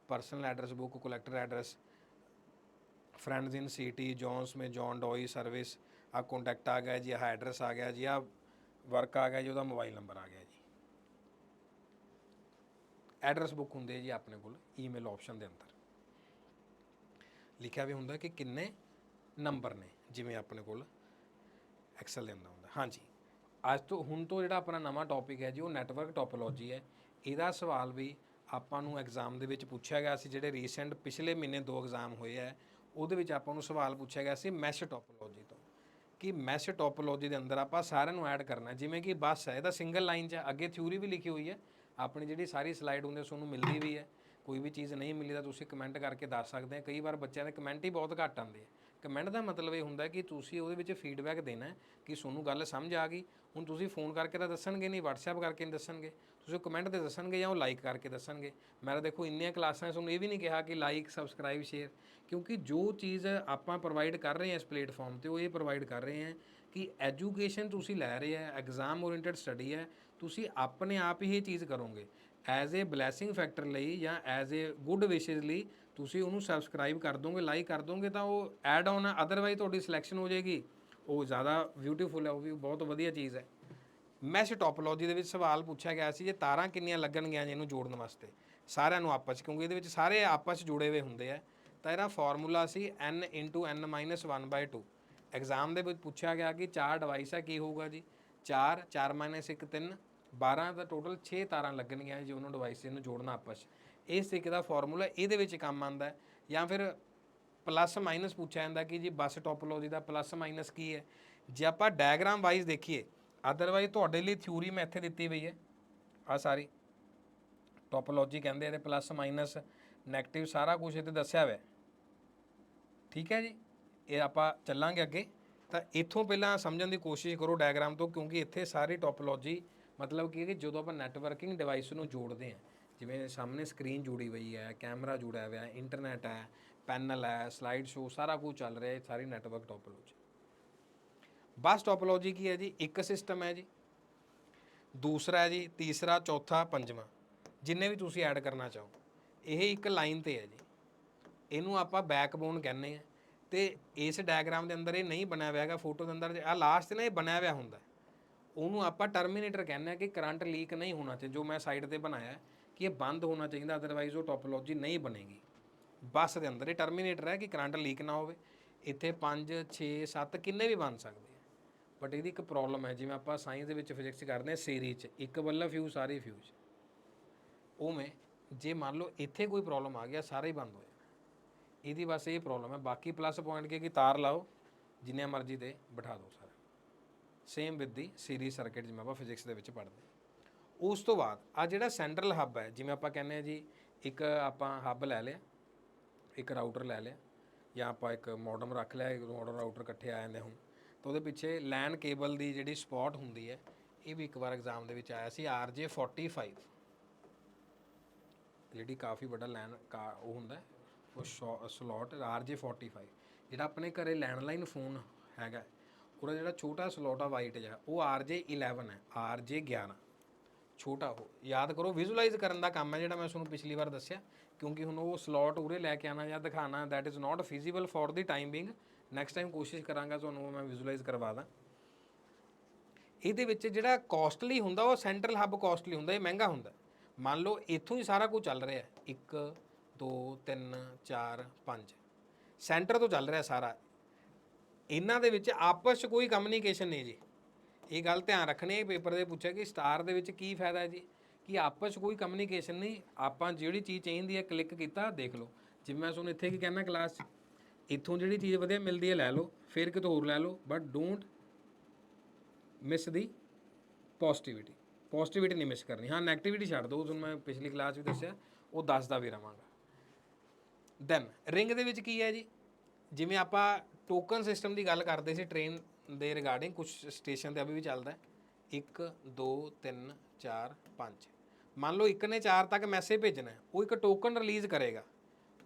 personal address book, collector address, friends in city, Johns में जॉन डॉई सर्विस, आ कॉन्टैक्ट आ गया जी, आ एड्रैस आ गया जी, आ वर्क आ गया जी, ਉਹਦਾ मोबाइल नंबर आ गया जी। एड्रैस बुक ਹੁੰਦੇ ਜੀ ਆਪਣੇ ਕੋਲ ਈਮੇਲ ਆਪਸ਼ਨ ਦੇ ਅੰਦਰ ਲਿਖਿਆ ਵੀ ਹੁੰਦਾ ਕਿ ਕਿੰਨੇ ਨੰਬਰ ਨੇ, ਜਿਵੇਂ ਆਪਣੇ ਕੋਲ ਐਕਸਲ ਦੇ ਅੰਦਰ ਹੁੰਦਾ। ਹਾਂਜੀ, ਅੱਜ ਤੋਂ ਹੁਣ ਤੋਂ ਜਿਹੜਾ ਆਪਣਾ ਨਵਾਂ ਟੌਪਿਕ ਹੈ ਜੀ ਉਹ ਨੈਟਵਰਕ ਟੋਪੋਲੋਜੀ ਹੈ। ਇਹਦਾ ਸਵਾਲ ਵੀ ਆਪਾਂ ਨੂੰ ਐਗਜ਼ਾਮ ਦੇ ਵਿੱਚ ਪੁੱਛਿਆ ਗਿਆ ਸੀ, ਜਿਹੜੇ ਰੀਸੈਂਟ ਪਿਛਲੇ ਮਹੀਨੇ 2 ਐਗਜ਼ਾਮ ਹੋਏ ਹੈ, ਉਹਦੇ ਵਿੱਚ ਆਪਾਂ ਨੂੰ ਸਵਾਲ ਪੁੱਛਿਆ ਗਿਆ ਸੀ ਮੈਸ਼ ਟੋਪੋਲੋਜੀ ਤੋਂ, ਕਿ ਮੈਸ਼ ਟੋਪੋਲੋਜੀ ਦੇ ਅੰਦਰ ਆਪਾਂ ਸਾਰਿਆਂ ਨੂੰ ਐਡ ਕਰਨਾ। ਜਿਵੇਂ ਕਿ ਬੱਸ ਹੈ, ਇਹਦਾ ਸਿੰਗਲ ਲਾਈਨ 'ਚ ਅੱਗੇ ਥਿਊਰੀ ਵੀ ਲਿਖੀ ਹੋਈ ਹੈ, ਆਪਣੀ ਜਿਹੜੀ ਸਾਰੀ ਸਲਾਈਡ ਹੁੰਦੀ ਤੁਹਾਨੂੰ ਮਿਲਦੀ ਵੀ ਹੈ। ਕੋਈ ਵੀ ਚੀਜ਼ ਨਹੀਂ ਮਿਲੀ ਤਾਂ ਤੁਸੀਂ ਕਮੈਂਟ ਕਰਕੇ ਦੱਸ ਸਕਦੇ ਆ। ਕਈ ਵਾਰ ਬੱਚਿਆਂ ਦੇ ਕਮੈਂਟ ਹੀ ਬਹੁਤ ਘੱਟ ਆਉਂਦੇ ਆ। ਕਮੈਂਟ ਦਾ ਮਤਲਬ ਇਹ ਹੁੰਦਾ ਕਿ ਤੁਸੀਂ ਉਹਦੇ ਵਿੱਚ ਫੀਡਬੈਕ ਦੇਣਾ ਕਿ ਤੁਹਾਨੂੰ ਗੱਲ ਸਮਝ ਆ ਗਈ। ਹੁਣ ਤੁਸੀਂ ਫੋਨ ਕਰਕੇ ਤਾਂ ਦੱਸਣਗੇ ਨਹੀਂ, ਵਟਸਐਪ ਕਰਕੇ ਨਹੀਂ ਦੱਸਣਗੇ, ਤੁਸੀਂ ਕਮੈਂਟ 'ਤੇ ਦੱਸਣਗੇ ਜਾਂ ਉਹ ਲਾਈਕ ਕਰਕੇ ਦੱਸਣਗੇ। ਮੈਂ ਤਾਂ ਦੇਖੋ ਇੰਨੀਆਂ ਕਲਾਸਾਂ ਤੁਹਾਨੂੰ ਇਹ ਵੀ ਨਹੀਂ ਕਿਹਾ ਕਿ ਲਾਈਕ, ਸਬਸਕ੍ਰਾਈਬ, ਸ਼ੇਅਰ, ਕਿਉਂਕਿ ਜੋ ਚੀਜ਼ ਆਪਾਂ ਪ੍ਰੋਵਾਈਡ ਕਰ ਰਹੇ ਹਾਂ ਇਸ ਪਲੇਟਫਾਰਮ 'ਤੇ ਉਹ ਇਹ ਪ੍ਰੋਵਾਈਡ ਕਰ ਰਹੇ ਹਾਂ ਕਿ ਐਜੂਕੇਸ਼ਨ ਤੁਸੀਂ ਲੈ ਰਹੇ ਹੈ, ਐਗਜ਼ਾਮ ਓਰੀਐਂਟਡ ਸਟੱਡੀ ਹੈ, ਤੁਸੀਂ ਆਪਣੇ ਆਪ ਹੀ ਇਹ ਚੀਜ਼ ਕਰੋਗੇ। ਐਜ਼ ਏ ਬਲੈਸਿੰਗ ਫੈਕਟਰ ਲਈ ਜਾਂ ਐਜ਼ ਏ ਗੁੱਡ ਵਿਸ਼ੇਜ਼ ਲਈ ਤੁਸੀਂ ਉਹਨੂੰ ਸਬਸਕ੍ਰਾਈਬ ਕਰ ਦੋਗੇ, ਲਾਈਕ ਕਰ ਦੋਗੇ ਤਾਂ ਉਹ ਐਡ ਆਨ ਹੈ, ਅਦਰਵਾਈਜ਼ ਤੁਹਾਡੀ ਸਿਲੈਕਸ਼ਨ ਹੋ ਜਾਏਗੀ, ਉਹ ਜ਼ਿਆਦਾ ਬਿਊਟੀਫੁਲ ਹੈ, ਉਹ ਵੀ ਬਹੁਤ ਵਧੀਆ ਚੀਜ਼ ਹੈ। ਮੈਸ਼ ਟੋਪੋਲੋਜੀ ਦੇ ਵਿੱਚ ਸਵਾਲ ਪੁੱਛਿਆ ਗਿਆ ਸੀ ਜੇ ਤਾਰਾਂ ਕਿੰਨੀਆਂ ਲੱਗਣਗੀਆਂ ਜੀ ਇਹਨੂੰ ਜੋੜਨ ਵਾਸਤੇ ਸਾਰਿਆਂ ਨੂੰ ਆਪਸ 'ਚ, ਕਿਉਂਕਿ ਇਹਦੇ ਵਿੱਚ ਸਾਰੇ ਆਪਸ 'ਚ ਜੁੜੇ ਹੋਏ ਹੁੰਦੇ ਆ, ਤਾਂ ਇਹਦਾ ਫਾਰਮੂਲਾ ਸੀ n × n-1/2। ਐਗਜ਼ਾਮ ਦੇ ਵਿੱਚ ਪੁੱਛਿਆ ਗਿਆ ਕਿ 4 ਡਿਵਾਈਸ ਹੈ, ਕੀ ਹੋਊਗਾ ਜੀ, 4 4 - 1 3 12 ਦਾ ਟੋਟਲ 6 ਤਾਰਾਂ ਲੱਗਣਗੀਆਂ ਜੀ ਉਹਨੂੰ ਡਿਵਾਈਸ ਇਹਨੂੰ ਜੋੜਨਾ ਆਪਸ 'ਚ। ਇਸ ਤਰੀਕੇ ਦਾ ਫਾਰਮੂਲਾ ਇਹਦੇ ਵਿੱਚ ਕੰਮ ਆਉਂਦਾ। ਜਾਂ ਫਿਰ ਪਲੱਸ ਮਾਈਨਸ ਪੁੱਛਿਆ ਜਾਂਦਾ ਕਿ ਜੀ ਬੱਸ ਟੋਪੋਲੋਜੀ ਦਾ ਪਲੱਸ ਮਾਈਨਸ ਕੀ ਹੈ। ਜੇ ਆਪਾਂ ਡਾਇਗਰਾਮ ਵਾਈਜ਼ ਦੇਖੀਏ, ਅਦਰਵਾਈਜ਼ ਤੁਹਾਡੇ ਲਈ ਥਿਊਰੀ ਮੈਂ ਇੱਥੇ ਦਿੱਤੀ ਪਈ ਹੈ, ਆ ਸਾਰੀ ਟੋਪੋਲੋਜੀ ਕਹਿੰਦੇ ਇਹਦੇ ਪਲੱਸ ਮਾਈਨਸ ਨੈਗੇਟਿਵ ਸਾਰਾ ਕੁਝ ਇੱਥੇ ਦੱਸਿਆ ਹੋਇਆ, ਠੀਕ ਹੈ ਜੀ। ਇਹ ਆਪਾਂ ਚੱਲਾਂਗੇ ਅੱਗੇ, ਤਾਂ ਇੱਥੋਂ ਪਹਿਲਾਂ ਸਮਝਣ ਦੀ ਕੋਸ਼ਿਸ਼ ਕਰੋ ਡਾਇਗਰਾਮ ਤੋਂ, ਕਿਉਂਕਿ ਇੱਥੇ ਸਾਰੀ ਟੋਪੋਲੋਜੀ ਮਤਲਬ ਕਿ ਜਦੋਂ ਆਪਾਂ ਨੈਟਵਰਕਿੰਗ ਡਿਵਾਈਸ ਨੂੰ ਜੋੜਦੇ ਹਾਂ, ਜਿਵੇਂ ਸਾਹਮਣੇ ਸਕਰੀਨ ਜੁੜੀ ਹੋਈ ਹੈ, ਕੈਮਰਾ ਜੁੜਿਆ ਹੋਇਆ ਹੈ, ਇੰਟਰਨੈਟ ਹੈ, ਪੈਨਲ ਹੈ, ਸਲਾਈਡ ਸ਼ੋ, ਸਾਰਾ ਕੁਝ ਚੱਲ ਰਿਹਾ ਹੈ, ਸਾਰੀ ਨੈਟਵਰਕ ਟੋਪੋਲੋਜੀ। ਬੱਸ ਟੋਪੋਲੋਜੀ ਕੀ ਹੈ ਜੀ, ਇੱਕ ਸਿਸਟਮ ਹੈ ਜੀ, ਦੂਸਰਾ ਹੈ ਜੀ, ਤੀਸਰਾ, ਚੌਥਾ, ਪੰਜਵਾਂ, ਜਿੰਨੇ ਵੀ ਤੁਸੀਂ ਐਡ ਕਰਨਾ ਚਾਹੋ, ਇਹ ਇੱਕ ਲਾਈਨ 'ਤੇ ਹੈ ਜੀ। ਇਹਨੂੰ ਆਪਾਂ ਬੈਕਬੋਨ ਕਹਿੰਦੇ ਹਾਂ। ਅਤੇ ਇਸ ਡਾਇਗਰਾਮ ਦੇ ਅੰਦਰ ਇਹ ਨਹੀਂ ਬਣਿਆ ਹੋਇਆ ਹੈਗਾ, ਫੋਟੋ ਦੇ ਅੰਦਰ ਆਹ ਲਾਸਟ 'ਤੇ ਨਾ ਇਹ ਬਣਿਆ ਹੋਇਆ ਹੁੰਦਾ, ਉਹਨੂੰ ਆਪਾਂ ਟਰਮੀਨੇਟਰ ਕਹਿੰਦੇ ਹਾਂ, ਕਿ ਕਰੰਟ ਲੀਕ ਨਹੀਂ ਹੋਣਾ ਚਾਹੀਦਾ। ਜੋ ਮੈਂ ਸਾਈਡ 'ਤੇ ਬਣਾਇਆ ਕਿ ਇਹ ਬੰਦ ਹੋਣਾ ਚਾਹੀਦਾ, ਅਦਰਵਾਈਜ਼ ਉਹ ਟੋਪੋਲੋਜੀ ਨਹੀਂ ਬਣੇਗੀ। ਬੱਸ ਦੇ ਅੰਦਰ ਇਹ ਟਰਮੀਨੇਟਰ ਹੈ ਕਿ ਕਰੰਟ ਲੀਕ ਨਾ ਹੋਵੇ। ਇੱਥੇ 5 6 7 ਕਿੰਨੇ ਵੀ ਬਣ ਸਕਦੇ ਆ, ਬਟ ਇਹਦੀ ਇੱਕ ਪ੍ਰੋਬਲਮ ਹੈ, ਜਿਵੇਂ ਆਪਾਂ ਸਾਇੰਸ ਦੇ ਵਿੱਚ ਫਿਜ਼ਿਕਸ ਕਰਦੇ ਹਾਂ ਸੀਰੀਜ਼ 'ਚ, ਇੱਕ ਬੱਲਬ ਫਿਊਜ਼ ਸਾਰੇ ਫਿਊਜ਼, ਉਵੇਂ ਜੇ ਮੰਨ ਲਓ ਇੱਥੇ ਕੋਈ ਪ੍ਰੋਬਲਮ ਆ ਗਿਆ ਸਾਰਾ ਹੀ ਬੰਦ ਹੋ ਜਾਣਾ। ਇਹਦੀ ਬਸ ਇਹ ਪ੍ਰੋਬਲਮ ਹੈ। ਬਾਕੀ ਪਲੱਸ ਪੁਆਇੰਟ ਕਿ ਤਾਰ ਲਾਓ ਜਿੰਨੇ ਮਰਜ਼ੀ ਦੇ ਬਿਠਾ ਦਿਓ ਸਾਰਾ, same with the series circuit, ਜਿਵੇਂ ਆਪਾਂ ਫਿਜ਼ਿਕਸ ਦੇ ਵਿੱਚ ਪੜ੍ਹਦੇ। ਉਸ ਤੋਂ ਬਾਅਦ ਆ ਜਿਹੜਾ ਸੈਂਟਰਲ ਹੱਬ ਹੈ, ਜਿਵੇਂ ਆਪਾਂ ਕਹਿੰਦੇ ਹਾਂ ਜੀ, ਇੱਕ ਆਪਾਂ ਹੱਬ ਲੈ ਲਿਆ, ਇੱਕ ਰਾਊਟਰ ਲੈ ਲਿਆ, ਜਾਂ ਆਪਾਂ ਇੱਕ ਮੋਡਮ ਰੱਖ ਲਿਆ, ਇੱਕ ਮੋਡਮ ਰਾਊਟਰ ਇਕੱਠੇ ਆ ਜਾਂਦੇ ਹੁਣ, ਤਾਂ ਉਹਦੇ ਪਿੱਛੇ ਲੈਨ ਕੇਬਲ ਦੀ ਜਿਹੜੀ ਸਪੋਟ ਹੁੰਦੀ ਹੈ, ਇਹ ਵੀ ਇੱਕ ਵਾਰ ਐਗਜ਼ਾਮ ਦੇ ਵਿੱਚ ਆਇਆ ਸੀ, RJ45, ਜਿਹੜੀ ਕਾਫੀ ਵੱਡਾ ਲੈਨ ਉਹ ਹੁੰਦਾ ਉਹ ਸਲੋਟ RJ45। ਜਿਹੜਾ ਆਪਣੇ ਘਰੇ ਲੈਂਡਲਾਈਨ ਫੋਨ ਹੈਗਾ, ਉਹਦਾ ਜਿਹੜਾ ਛੋਟਾ ਸਲੋਟ ਆ ਵਾਈਟ ਜਿਹਾ, ਉਹ RJ11 ਹੈ, RJ11। ਛੋਟਾ ਹੋ। ਯਾਦ ਕਰੋ ਵਿਜ਼ੂਅਲਾਈਜ਼ ਕਰਨ ਦਾ ਕੰਮ ਹੈ ਜਿਹੜਾ ਮੈਂ ਤੁਹਾਨੂੰ ਪਿਛਲੀ ਵਾਰ ਦੱਸਿਆ, ਕਿਉਂਕਿ ਹੁਣ ਉਹ ਸਲੋਟ ਉਰੇ ਲੈ ਕੇ ਆਉਣਾ ਜਾਂ ਦਿਖਾਣਾ that is not feasible for the time being. Next time ਕੋਸ਼ਿਸ਼ ਕਰਾਂਗਾ ਤੁਹਾਨੂੰ ਮੈਂ ਵਿਜ਼ੂਅਲਾਈਜ਼ ਕਰਵਾ ਦਾਂ। ਇਹਦੇ ਵਿੱਚ ਜਿਹੜਾ ਕੋਸਟਲੀ ਹੁੰਦਾ ਉਹ ਸੈਂਟਰਲ ਹੱਬ ਕੋਸਟਲੀ ਹੁੰਦਾ, ਇਹ ਮਹਿੰਗਾ ਹੁੰਦਾ। ਮੰਨ ਲਓ ਇੱਥੋਂ ਹੀ ਸਾਰਾ ਕੁਝ ਚੱਲ ਰਿਹਾ 1 2 3 4 5 ਸੈਂਟਰ ਤੋਂ ਚੱਲ ਰਿਹਾ ਸਾਰਾ। ਇਹਨਾਂ ਦੇ ਵਿੱਚ ਆਪਸ 'ਚ ਕੋਈ ਕਮਿਊਨੀਕੇਸ਼ਨ ਨਹੀਂ ਜੀ। ਇਹ ਗੱਲ ਧਿਆਨ ਰੱਖਣੀ ਹੈ, ਪੇਪਰ ਦੇ ਪੁੱਛਿਆ ਕਿ ਸਟਾਰ ਦੇ ਵਿੱਚ ਕੀ ਫਾਇਦਾ ਹੈ ਜੀ, ਕਿ ਆਪਸ 'ਚ ਕੋਈ ਕਮਿਊਨੀਕੇਸ਼ਨ ਨਹੀਂ। ਆਪਾਂ ਜਿਹੜੀ ਚੀਜ਼ ਚਾਹੀਦੀ ਹੈ ਕਲਿੱਕ ਕੀਤਾ ਦੇਖ ਲਓ। ਜਿਵੇਂ ਮੈਂ ਤੁਹਾਨੂੰ ਇੱਥੇ ਕੀ ਕਹਿਣਾ ਕਲਾਸ 'ਚ, ਇੱਥੋਂ ਜਿਹੜੀ ਚੀਜ਼ ਵਧੀਆ ਮਿਲਦੀ ਹੈ ਲੈ ਲਓ, ਫਿਰ ਕਿਤੋਂ ਹੋਰ ਲੈ ਲਓ, but don't miss the positivity. Positivity ਨਹੀਂ ਮਿਸ ਕਰਨੀ। ਹਾਂ ਨੈਗੇਟਿਵਿਟੀ ਛੱਡ ਦਿਓ, ਤੁਹਾਨੂੰ ਮੈਂ ਪਿਛਲੀ ਕਲਾਸ ਵੀ ਦੱਸਿਆ, ਉਹ ਦੱਸਦਾ ਵੀ ਰਵਾਂਗਾ। ਦੈਨ ਰਿੰਗ ਦੇ ਵਿੱਚ ਕੀ ਹੈ ਜੀ, ਜਿਵੇਂ ਆਪਾਂ ਟੋਕਨ ਸਿਸਟਮ ਦੀ ਗੱਲ ਕਰਦੇ ਸੀ ਟ੍ਰੇਨ ਦੇ ਰਿਗਾਰਡਿੰਗ, ਕੁਝ ਸਟੇਸ਼ਨ 'ਤੇ ਅਭੀ ਵੀ ਚੱਲਦਾ 1 2 3 4 5। ਮੰਨ ਲਓ 1 ਨੇ 4 ਤੱਕ ਮੈਸੇਜ ਭੇਜਣਾ, ਉਹ ਇੱਕ ਟੋਕਨ ਰਿਲੀਜ਼ ਕਰੇਗਾ,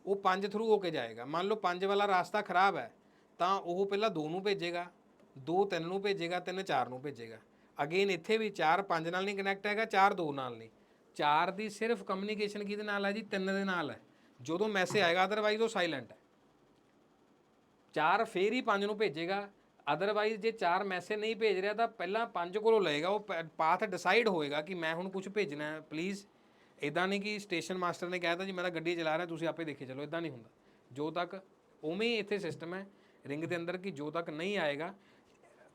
ਉਹ 5 ਥਰੂ ਹੋ ਕੇ ਜਾਏਗਾ। ਮੰਨ ਲਓ 5 ਵਾਲਾ ਰਾਸਤਾ ਖਰਾਬ ਹੈ ਤਾਂ ਉਹ ਪਹਿਲਾਂ 2 ਨੂੰ ਭੇਜੇਗਾ, 2 3 ਨੂੰ ਭੇਜੇਗਾ, 3 4 ਨੂੰ ਭੇਜੇਗਾ। ਅਗੇਨ ਇੱਥੇ ਵੀ 4 5 ਨਾਲ ਨਹੀਂ ਕਨੈਕਟ ਹੈਗਾ, 4 2 ਨਾਲ ਨਹੀਂ। 4 ਦੀ ਸਿਰਫ ਕਮਿਊਨੀਕੇਸ਼ਨ ਕਿਹਦੇ ਨਾਲ ਹੈ ਜੀ, 3 ਦੇ ਨਾਲ ਹੈ ਜਦੋਂ ਮੈਸੇਜ ਆਏਗਾ, ਅਦਰਵਾਈਜ਼ ਉਹ ਸਾਇਲੈਂਟ ਹੈ। 4 ਫੇਰ ਹੀ 5 ਨੂੰ ਭੇਜੇਗਾ, ਅਦਰਵਾਈਜ਼ ਜੇ 4 ਮੈਸੇਜ ਨਹੀਂ ਭੇਜ ਰਿਹਾ ਤਾਂ ਪਹਿਲਾਂ 5 ਕੋਲੋਂ ਲਏਗਾ, ਉਹ ਪਾਥ ਡਿਸਾਈਡ ਹੋਏਗਾ ਕਿ ਮੈਂ ਹੁਣ ਕੁਝ ਭੇਜਣਾ ਹੈ ਪਲੀਜ਼। ਇੱਦਾਂ ਨਹੀਂ ਕਿ ਸਟੇਸ਼ਨ ਮਾਸਟਰ ਨੇ ਕਹਿ ਤਾ ਜੀ ਮੈਂ ਤਾਂ ਗੱਡੀ ਚਲਾ ਰਿਹਾ ਤੁਸੀਂ ਆਪੇ ਦੇਖੇ ਚਲੋ, ਇੱਦਾਂ ਨਹੀਂ ਹੁੰਦਾ। ਜੋ ਤੱਕ ਉਵੇਂ ਹੀ ਇੱਥੇ ਸਿਸਟਮ ਹੈ ਰਿੰਗ ਦੇ ਅੰਦਰ ਕਿ ਜੋ ਤੱਕ ਨਹੀਂ ਆਏਗਾ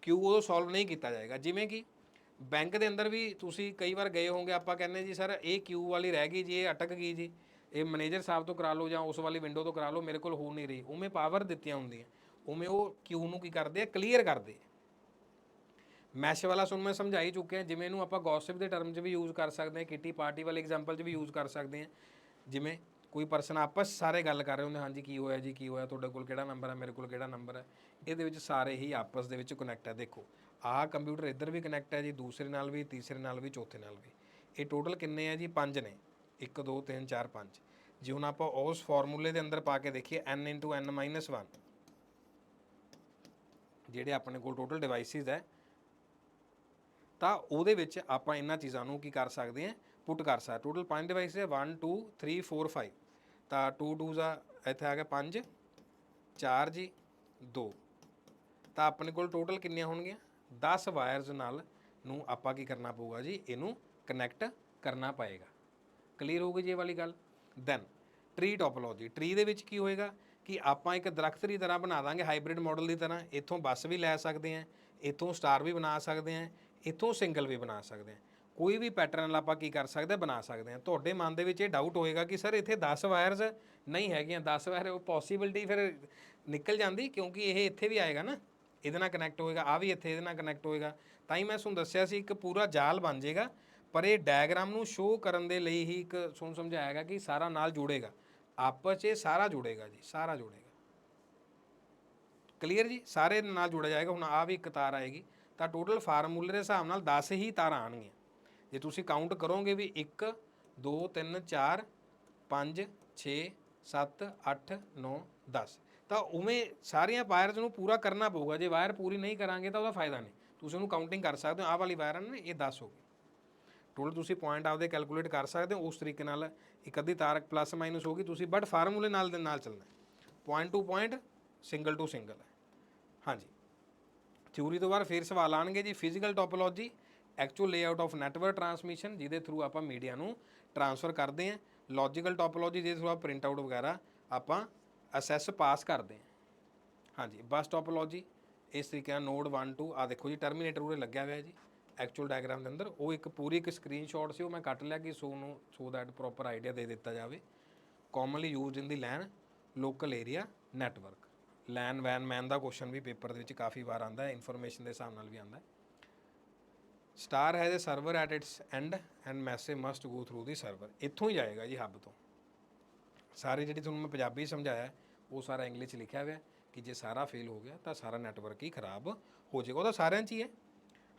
ਕਿਊ ਉਹ ਸੋਲਵ ਨਹੀਂ ਕੀਤਾ ਜਾਏਗਾ। ਜਿਵੇਂ ਕਿ ਬੈਂਕ ਦੇ ਅੰਦਰ ਵੀ ਤੁਸੀਂ ਕਈ ਵਾਰ ਗਏ ਹੋਵੋਗੇ, ਆਪਾਂ ਕਹਿੰਦੇ ਜੀ ਸਰ ਇਹ ਕਿਊ ਵਾਲੀ ਰਹਿ ਗਈ ਜੀ, ਇਹ ਅਟਕ ਗਈ ਜੀ, ਇਹ ਮੈਨੇਜਰ ਸਾਹਿਬ ਤੋਂ ਕਰਾ ਲਓ ਜਾਂ ਉਸ ਵਾਲੀ ਵਿੰਡੋ ਤੋਂ ਕਰਾ ਲਓ, ਮੇਰੇ ਕੋਲ ਹੋ ਨਹੀਂ ਰਹੀ। ਉਵੇਂ ਪਾਵਰ ਦਿੱਤੀਆਂ ਹੁੰਦੀਆਂ, ਉਵੇਂ ਉਹ ਕਿਊ ਨੂੰ ਕੀ ਕਰਦੇ ਆ, ਕਲੀਅਰ ਕਰਦੇ। ਮੈਸ਼ ਵਾਲਾ ਤੁਹਾਨੂੰ ਮੈਂ ਸਮਝਾ ਹੀ ਚੁੱਕਿਆ, ਜਿਵੇਂ ਇਹਨੂੰ ਆਪਾਂ ਗੌਸਿਪ ਦੇ ਟਰਮ 'ਚ ਵੀ ਯੂਜ਼ ਕਰ ਸਕਦੇ ਹਾਂ, ਕਿਟੀ ਪਾਰਟੀ ਵਾਲੇ ਐਗਜ਼ਾਮਪਲ 'ਚ ਵੀ ਯੂਜ਼ ਕਰ ਸਕਦੇ ਹਾਂ। ਜਿਵੇਂ ਕੋਈ ਪਰਸਨ ਆਪਸ ਸਾਰੇ ਗੱਲ ਕਰ ਰਹੇ ਹੁੰਦੇ, ਹਾਂਜੀ ਕੀ ਹੋਇਆ ਜੀ, ਕੀ ਹੋਇਆ, ਤੁਹਾਡੇ ਕੋਲ ਕਿਹੜਾ ਨੰਬਰ ਹੈ, ਮੇਰੇ ਕੋਲ ਕਿਹੜਾ ਨੰਬਰ ਹੈ। ਇਹਦੇ ਵਿੱਚ ਸਾਰੇ ਹੀ ਆਪਸ ਦੇ ਵਿੱਚ ਕਨੈਕਟ ਹੈ। ਦੇਖੋ ਆਹ ਕੰਪਿਊਟਰ ਇੱਧਰ ਵੀ ਕਨੈਕਟ ਹੈ ਜੀ, ਦੂਸਰੇ ਨਾਲ ਵੀ, ਤੀਸਰੇ ਨਾਲ ਵੀ, ਚੌਥੇ ਨਾਲ ਵੀ। ਇਹ ਟੋਟਲ ਕਿੰਨੇ ਹੈ ਜੀ, 5 ਨੇ, 1 2 3 4 5। ਜੇ ਹੁਣ ਆਪਾਂ ਉਸ ਫਾਰਮੂਲੇ ਦੇ ਅੰਦਰ ਪਾ ਕੇ ਦੇਖੀਏ n × n-1 ਜਿਹੜੇ ਆਪਣੇ ਕੋਲ ਟੋਟਲ ਡਿਵਾਈਸਿਸ ਹੈ, ਤਾਂ ਉਹਦੇ ਵਿੱਚ ਆਪਾਂ ਇਹਨਾਂ ਚੀਜ਼ਾਂ ਨੂੰ ਕੀ ਕਰ ਸਕਦੇ ਹਾਂ, ਪੁੱਟ ਕਰ ਸਕਦੇ। ਟੋਟਲ 5 ਡਿਵਾਈਸ ਹੈ 1 2 3 4 5, ਤਾਂ 2 2 ਦਾ ਇੱਥੇ ਆ ਗਿਆ 5, 4 ਜੀ 2, ਤਾਂ ਆਪਣੇ ਕੋਲ ਟੋਟਲ ਕਿੰਨੀਆਂ ਹੋਣਗੀਆਂ, 10 ਵਾਇਰਸ ਨਾਲ ਨੂੰ ਆਪਾਂ ਕੀ ਕਰਨਾ ਪਊਗਾ ਜੀ, ਇਹਨੂੰ ਕਨੈਕਟ ਕਰਨਾ ਪਏਗਾ। ਕਲੀਅਰ ਹੋ ਗਈ ਜੀ ਇਹ ਵਾਲੀ ਗੱਲ। Then tree topology. ਟਰੀ ਦੇ ਵਿੱਚ ਕੀ ਹੋਏਗਾ ਕਿ ਆਪਾਂ ਇੱਕ ਦਰਖਤ ਦੀ ਤਰ੍ਹਾਂ ਬਣਾ ਦਾਂਗੇ, ਹਾਈਬ੍ਰਿਡ ਮਾਡਲ ਦੀ ਤਰ੍ਹਾਂ। ਇੱਥੋਂ ਬੱਸ ਵੀ ਲੈ ਸਕਦੇ ਹਾਂ, ਇੱਥੋਂ ਸਟਾਰ ਵੀ ਬਣਾ ਸਕਦੇ ਹਾਂ, ਇੱਥੋਂ ਸਿੰਗਲ ਵੀ ਬਣਾ ਸਕਦੇ ਹਾਂ। ਕੋਈ ਵੀ ਪੈਟਰਨ ਨਾਲ ਆਪਾਂ ਕੀ ਕਰ ਸਕਦੇ ਹਾਂ, ਬਣਾ ਸਕਦੇ ਹਾਂ। ਤੁਹਾਡੇ ਮਨ ਦੇ ਵਿੱਚ ਇਹ ਡਾਊਟ ਹੋਏਗਾ ਕਿ ਸਰ ਇੱਥੇ 10 ਵਾਇਰਸ ਨਹੀਂ ਹੈਗੀਆਂ, 10 ਵਾਇਰ ਉਹ ਪੋਸੀਬਿਲਿਟੀ ਫਿਰ ਨਿਕਲ ਜਾਂਦੀ, ਕਿਉਂਕਿ ਇਹ ਇੱਥੇ ਵੀ ਆਏਗਾ ਨਾ, ਇਹਦੇ ਨਾਲ ਕਨੈਕਟ ਹੋਏਗਾ, ਆ ਵੀ ਇੱਥੇ ਇਹਦੇ ਨਾਲ ਕਨੈਕਟ ਹੋਏਗਾ। ਤਾਂ ਹੀ ਮੈਂ ਤੁਹਾਨੂੰ ਦੱਸਿਆ ਸੀ ਇੱਕ ਪੂਰਾ ਜਾਲ ਬਣ ਜਾਏਗਾ, ਪਰ ਇਹ ਡਾਇਗਰਾਮ ਨੂੰ ਸ਼ੋਅ ਕਰਨ ਦੇ ਲਈ ਹੀ ਇੱਕ ਤੁਹਾਨੂੰ ਸਮਝਾਇਆਗਾ ਕਿ ਸਾਰਾ ਨਾਲ ਜੁੜੇਗਾ, ਆਪਸ 'ਚ ਸਾਰਾ ਜੁੜੇਗਾ ਜੀ, ਸਾਰਾ ਜੁੜੇਗਾ। ਕਲੀਅਰ ਜੀ, ਸਾਰੇ ਨਾਲ ਜੁੜਿਆ ਜਾਏਗਾ। ਹੁਣ ਆ ਵੀ ਇੱਕ ਤਾਰ ਆਏਗੀ, ਤਾਂ ਟੋਟਲ ਫਾਰਮੂਲੇ ਦੇ ਹਿਸਾਬ ਨਾਲ 10 ਹੀ ਤਾਰਾਂ ਆਉਣਗੀਆਂ। ਜੇ ਤੁਸੀਂ ਕਾਊਂਟ ਕਰੋਗੇ ਵੀ 1 2 3 4 5 6 7 8 9 10, ਤਾਂ ਉਵੇਂ ਸਾਰੀਆਂ ਵਾਇਰਸ ਨੂੰ ਪੂਰਾ ਕਰਨਾ ਪਊਗਾ। ਜੇ ਵਾਇਰ ਪੂਰੀ ਨਹੀਂ ਕਰਾਂਗੇ ਤਾਂ ਉਹਦਾ ਫਾਇਦਾ ਨਹੀਂ। ਤੁਸੀਂ ਉਹਨੂੰ ਕਾਊਂਟਿੰਗ ਕਰ ਸਕਦੇ ਹੋ, ਆਹ ਵਾਲੀ ਵਾਇਰ ਨੇ ਇਹ 10 ਹੋ ਗਈ ਟੋਟਲ। ਤੁਸੀਂ ਪੁਆਇੰਟ ਆਪਦੇ ਕੈਲਕੂਲੇਟ ਕਰ ਸਕਦੇ ਹੋ ਉਸ ਤਰੀਕੇ ਨਾਲ। ਇੱਕ ਅੱਧੀ ਤਾਰ ਪਲੱਸ ਮਾਈਨਸ ਹੋਗੀ ਤੁਸੀਂ, ਬਟ ਫਾਰਮੂਲੇ ਨਾਲ ਦੇ ਨਾਲ ਚੱਲਣਾ, point to point, single to single ਹੈ। ਹਾਂਜੀ, ਥਿਊਰੀ ਤੋਂ ਬਾਅਦ ਫਿਰ ਸਵਾਲ ਆਉਣਗੇ ਜੀ। Physical topology, actual layout of network transmission, ਜਿਹਦੇ ਥਰੂ ਆਪਾਂ ਮੀਡੀਆ ਨੂੰ ਟਰਾਂਸਫਰ ਕਰਦੇ ਹਾਂ। ਲੌਜੀਕਲ ਟੋਪੋਲੋਜੀ, ਜਿਹਦੇ ਥਰੂ ਆਪਾਂ ਪ੍ਰਿੰਟ ਆਊਟ ਵਗੈਰਾ ਆਪਾਂ ਅਸੈਸ ਪਾਸ ਕਰਦੇ ਹਾਂ। ਹਾਂਜੀ, ਬਸ ਟੋਪੋਲੋਜੀ ਇਸ ਤਰੀਕੇ ਨਾਲ ਨੋਡ 1 2, ਆ ਦੇਖੋ ਜੀ ਟਰਮੀਨੇਟਰ ਉਰੇ ਲੱਗਿਆ ਹੋਇਆ ਜੀ ਐਕਚੁਅਲ ਡਾਇਗਰਾਮ ਦੇ ਅੰਦਰ। ਉਹ ਇੱਕ ਪੂਰੀ ਇੱਕ ਸਕਰੀਨਸ਼ਾਟ ਸੀ, ਉਹ ਮੈਂ ਕੱਟ ਲਿਆ ਕਿ ਸੋ ਦੈਟ ਪ੍ਰੋਪਰ ਆਈਡੀਆ ਦੇ ਦਿੱਤਾ ਜਾਵੇ। ਕਾਮਨਲੀ ਯੂਜ਼ਡ ਇਨ ਦੀ ਲੈਨ ਲੋਕਲ ਏਰੀਆ ਨੈਟਵਰਕ। ਲੈਨ ਵੈਨ ਮੈਨ ਦਾ ਕੁਐਸਚਨ ਵੀ ਪੇਪਰ ਦੇ ਵਿੱਚ ਕਾਫੀ ਵਾਰ ਆਉਂਦਾ ਹੈ, ਇਨਫੋਰਮੇਸ਼ਨ ਦੇ ਹਿਸਾਬ ਨਾਲ ਵੀ ਆਉਂਦਾ ਹੈ। Star has A server at it's and and message must go through the server. ਇੱਥੋਂ ਹੀ ਜਾਏਗਾ ਜੀ, ਹੱਬ ਤੋਂ। ਸਾਰੇ ਜਿਹੜੀ ਤੁਹਾਨੂੰ ਮੈਂ ਪੰਜਾਬੀ ਸਮਝਾਇਆ ਉਹ ਸਾਰਾ ਇੰਗਲਿਸ਼ 'ਚ ਲਿਖਿਆ ਹੋਇਆ ਕਿ ਜੇ ਸਾਰਾ ਫੇਲ ਹੋ ਗਿਆ ਤਾਂ ਸਾਰਾ ਨੈਟਵਰਕ ਹੀ ਖਰਾਬ ਹੋ ਜਾਏਗਾ। ਉਹ ਤਾਂ ਸਾਰਿਆਂ 'ਚ ਹੀ ਹੈ।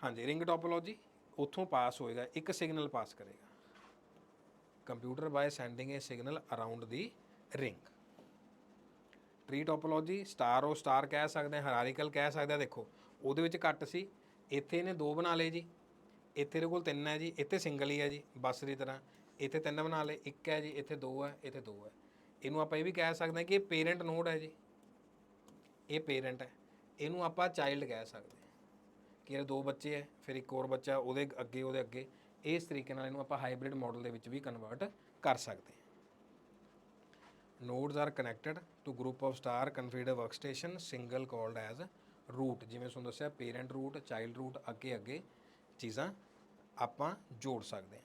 ਹਾਂਜੀ, ਰਿੰਗ ਟੋਪੋਲੋਜੀ ਉੱਥੋਂ ਪਾਸ ਹੋਏਗਾ, ਇੱਕ ਸਿਗਨਲ ਪਾਸ ਕਰੇਗਾ ਕੰਪਿਊਟਰ ਬਾਏ ਸੈਂਡਿੰਗ ਏ ਸਿਗਨਲ ਅਰਾਊਂਡ ਦੀ ਰਿੰਗ। ਟਰੀ ਟੋਪੋਲੋਜੀ, ਸਟਾਰ ਉਹ ਸਟਾਰ ਕਹਿ ਸਕਦੇ ਹਾਂ, ਹਾਇਰਾਰਕੀਕਲ ਕਹਿ ਸਕਦੇ ਹਾਂ। ਦੇਖੋ ਉਹਦੇ ਵਿੱਚ ਘੱਟ ਸੀ, ਇੱਥੇ ਇਹਨੇ 2 ਬਣਾ ਲਏ ਜੀ, ਇੱਥੇ ਇਹਦੇ ਕੋਲ 3 ਹੈ ਜੀ, ਇੱਥੇ ਸਿੰਗਲ ਹੀ ਹੈ ਜੀ ਬੱਸ ਦੀ ਤਰ੍ਹਾਂ। ਇੱਥੇ 3 ਬਣਾ ਲਏ, 1 ਹੈ ਜੀ, ਇੱਥੇ 2 ਹੈ, ਇੱਥੇ 2 ਹੈ। ਇਹਨੂੰ ਆਪਾਂ ਇਹ ਵੀ ਕਹਿ ਸਕਦੇ ਹਾਂ ਕਿ ਇਹ ਪੇਰੈਂਟ ਨੋਡ ਹੈ ਜੀ, ਇਹ ਪੇਰੈਂਟ ਹੈ। ਇਹਨੂੰ ਆਪਾਂ ਚਾਈਲਡ ਕਹਿ ਸਕਦੇ ਹਾਂ ਕਿ ਇਹ 2 ਬੱਚੇ ਹੈ, ਫਿਰ ਇੱਕ ਹੋਰ ਬੱਚਾ ਉਹਦੇ ਅੱਗੇ। ਇਸ ਤਰੀਕੇ ਨਾਲ ਇਹਨੂੰ ਆਪਾਂ ਹਾਈਬ੍ਰਿਡ ਮਾਡਲ ਦੇ ਵਿੱਚ ਵੀ ਕਨਵਰਟ ਕਰ ਸਕਦੇ ਹਾਂ। Nodes are connected to group of star configured workstation single called as root. ਜਿਵੇਂ ਤੁਹਾਨੂੰ ਦੱਸਿਆ ਪੇਰੈਂਟ ਰੂਟ, ਚਾਈਲਡ ਰੂਟ, ਅੱਗੇ ਚੀਜ਼ਾਂ ਆਪਾਂ ਜੋੜ ਸਕਦੇ ਹਾਂ।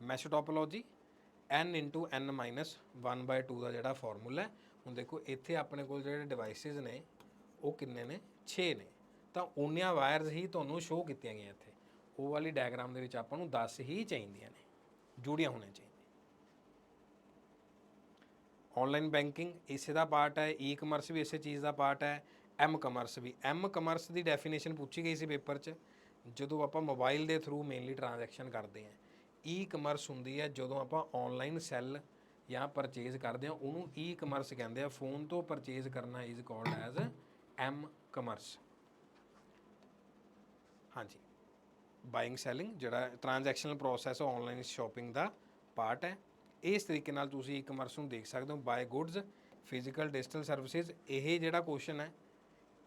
Mash topology n into n minus 1/2 ਦਾ ਜਿਹੜਾ ਫਾਰਮੂਲਾ। ਹੁਣ ਦੇਖੋ ਇੱਥੇ ਆਪਣੇ ਕੋਲ ਜਿਹੜੇ ਡਿਵਾਈਸਿਸ ਨੇ ਉਹ ਕਿੰਨੇ ਨੇ, 6 ਨੇ, ਤਾਂ ਉਨੀਆਂ ਵਾਇਰਸ ਹੀ ਤੁਹਾਨੂੰ ਸ਼ੋਅ ਕੀਤੀਆਂ ਗਈਆਂ ਇੱਥੇ। ਉਹ ਵਾਲੀ ਡਾਇਗਰਾਮ ਦੇ ਵਿੱਚ ਆਪਾਂ ਨੂੰ 10 ਹੀ ਚਾਹੀਦੀਆਂ ਨੇ, ਜੁੜੀਆਂ ਹੋਣੀਆਂ ਚਾਹੀਦੀਆਂ। ਔਨਲਾਈਨ ਬੈਂਕਿੰਗ ਇਸੇ ਦਾ ਪਾਰਟ ਹੈ, ਈ ਕਮਰਸ ਵੀ ਇਸੇ ਚੀਜ਼ ਦਾ ਪਾਰਟ ਹੈ, ਐਮ ਕਮਰਸ ਵੀ। ਐਮ ਕਮਰਸ ਦੀ ਡੈਫੀਨੇਸ਼ਨ ਪੁੱਛੀ ਗਈ ਸੀ ਪੇਪਰ 'ਚ, ਜਦੋਂ ਆਪਾਂ ਮੋਬਾਈਲ ਦੇ ਥਰੂ ਮੇਨਲੀ ਟ੍ਰਾਂਜੈਕਸ਼ਨ ਕਰਦੇ ਹਾਂ। ਈ ਕਮਰਸ ਹੁੰਦੀ ਹੈ ਜਦੋਂ ਆਪਾਂ ਔਨਲਾਈਨ ਸੈੱਲ ਜਾਂ ਪਰਚੇਜ਼ ਕਰਦੇ ਹਾਂ, ਉਹਨੂੰ ਈ ਕਮਰਸ ਕਹਿੰਦੇ ਆ। ਫੋਨ ਤੋਂ ਪਰਚੇਜ਼ ਕਰਨਾ is called as M commerce. ਹਾਂਜੀ, ਬਾਇੰਗ ਸੈਲਿੰਗ ਜਿਹੜਾ ਟ੍ਰਾਂਜੈਕਸ਼ਨਲ ਪ੍ਰੋਸੈਸ ਔਨਲਾਈਨ ਸ਼ਾਪਿੰਗ ਦਾ ਪਾਰਟ ਹੈ। ਇਸ ਤਰੀਕੇ ਨਾਲ ਤੁਸੀਂ ਈ ਕਮਰਸ ਨੂੰ ਦੇਖ ਸਕਦੇ ਹੋ। By goods, physical, digital services. ਇਹ ਜਿਹੜਾ ਕੁਐਸਚਨ ਹੈ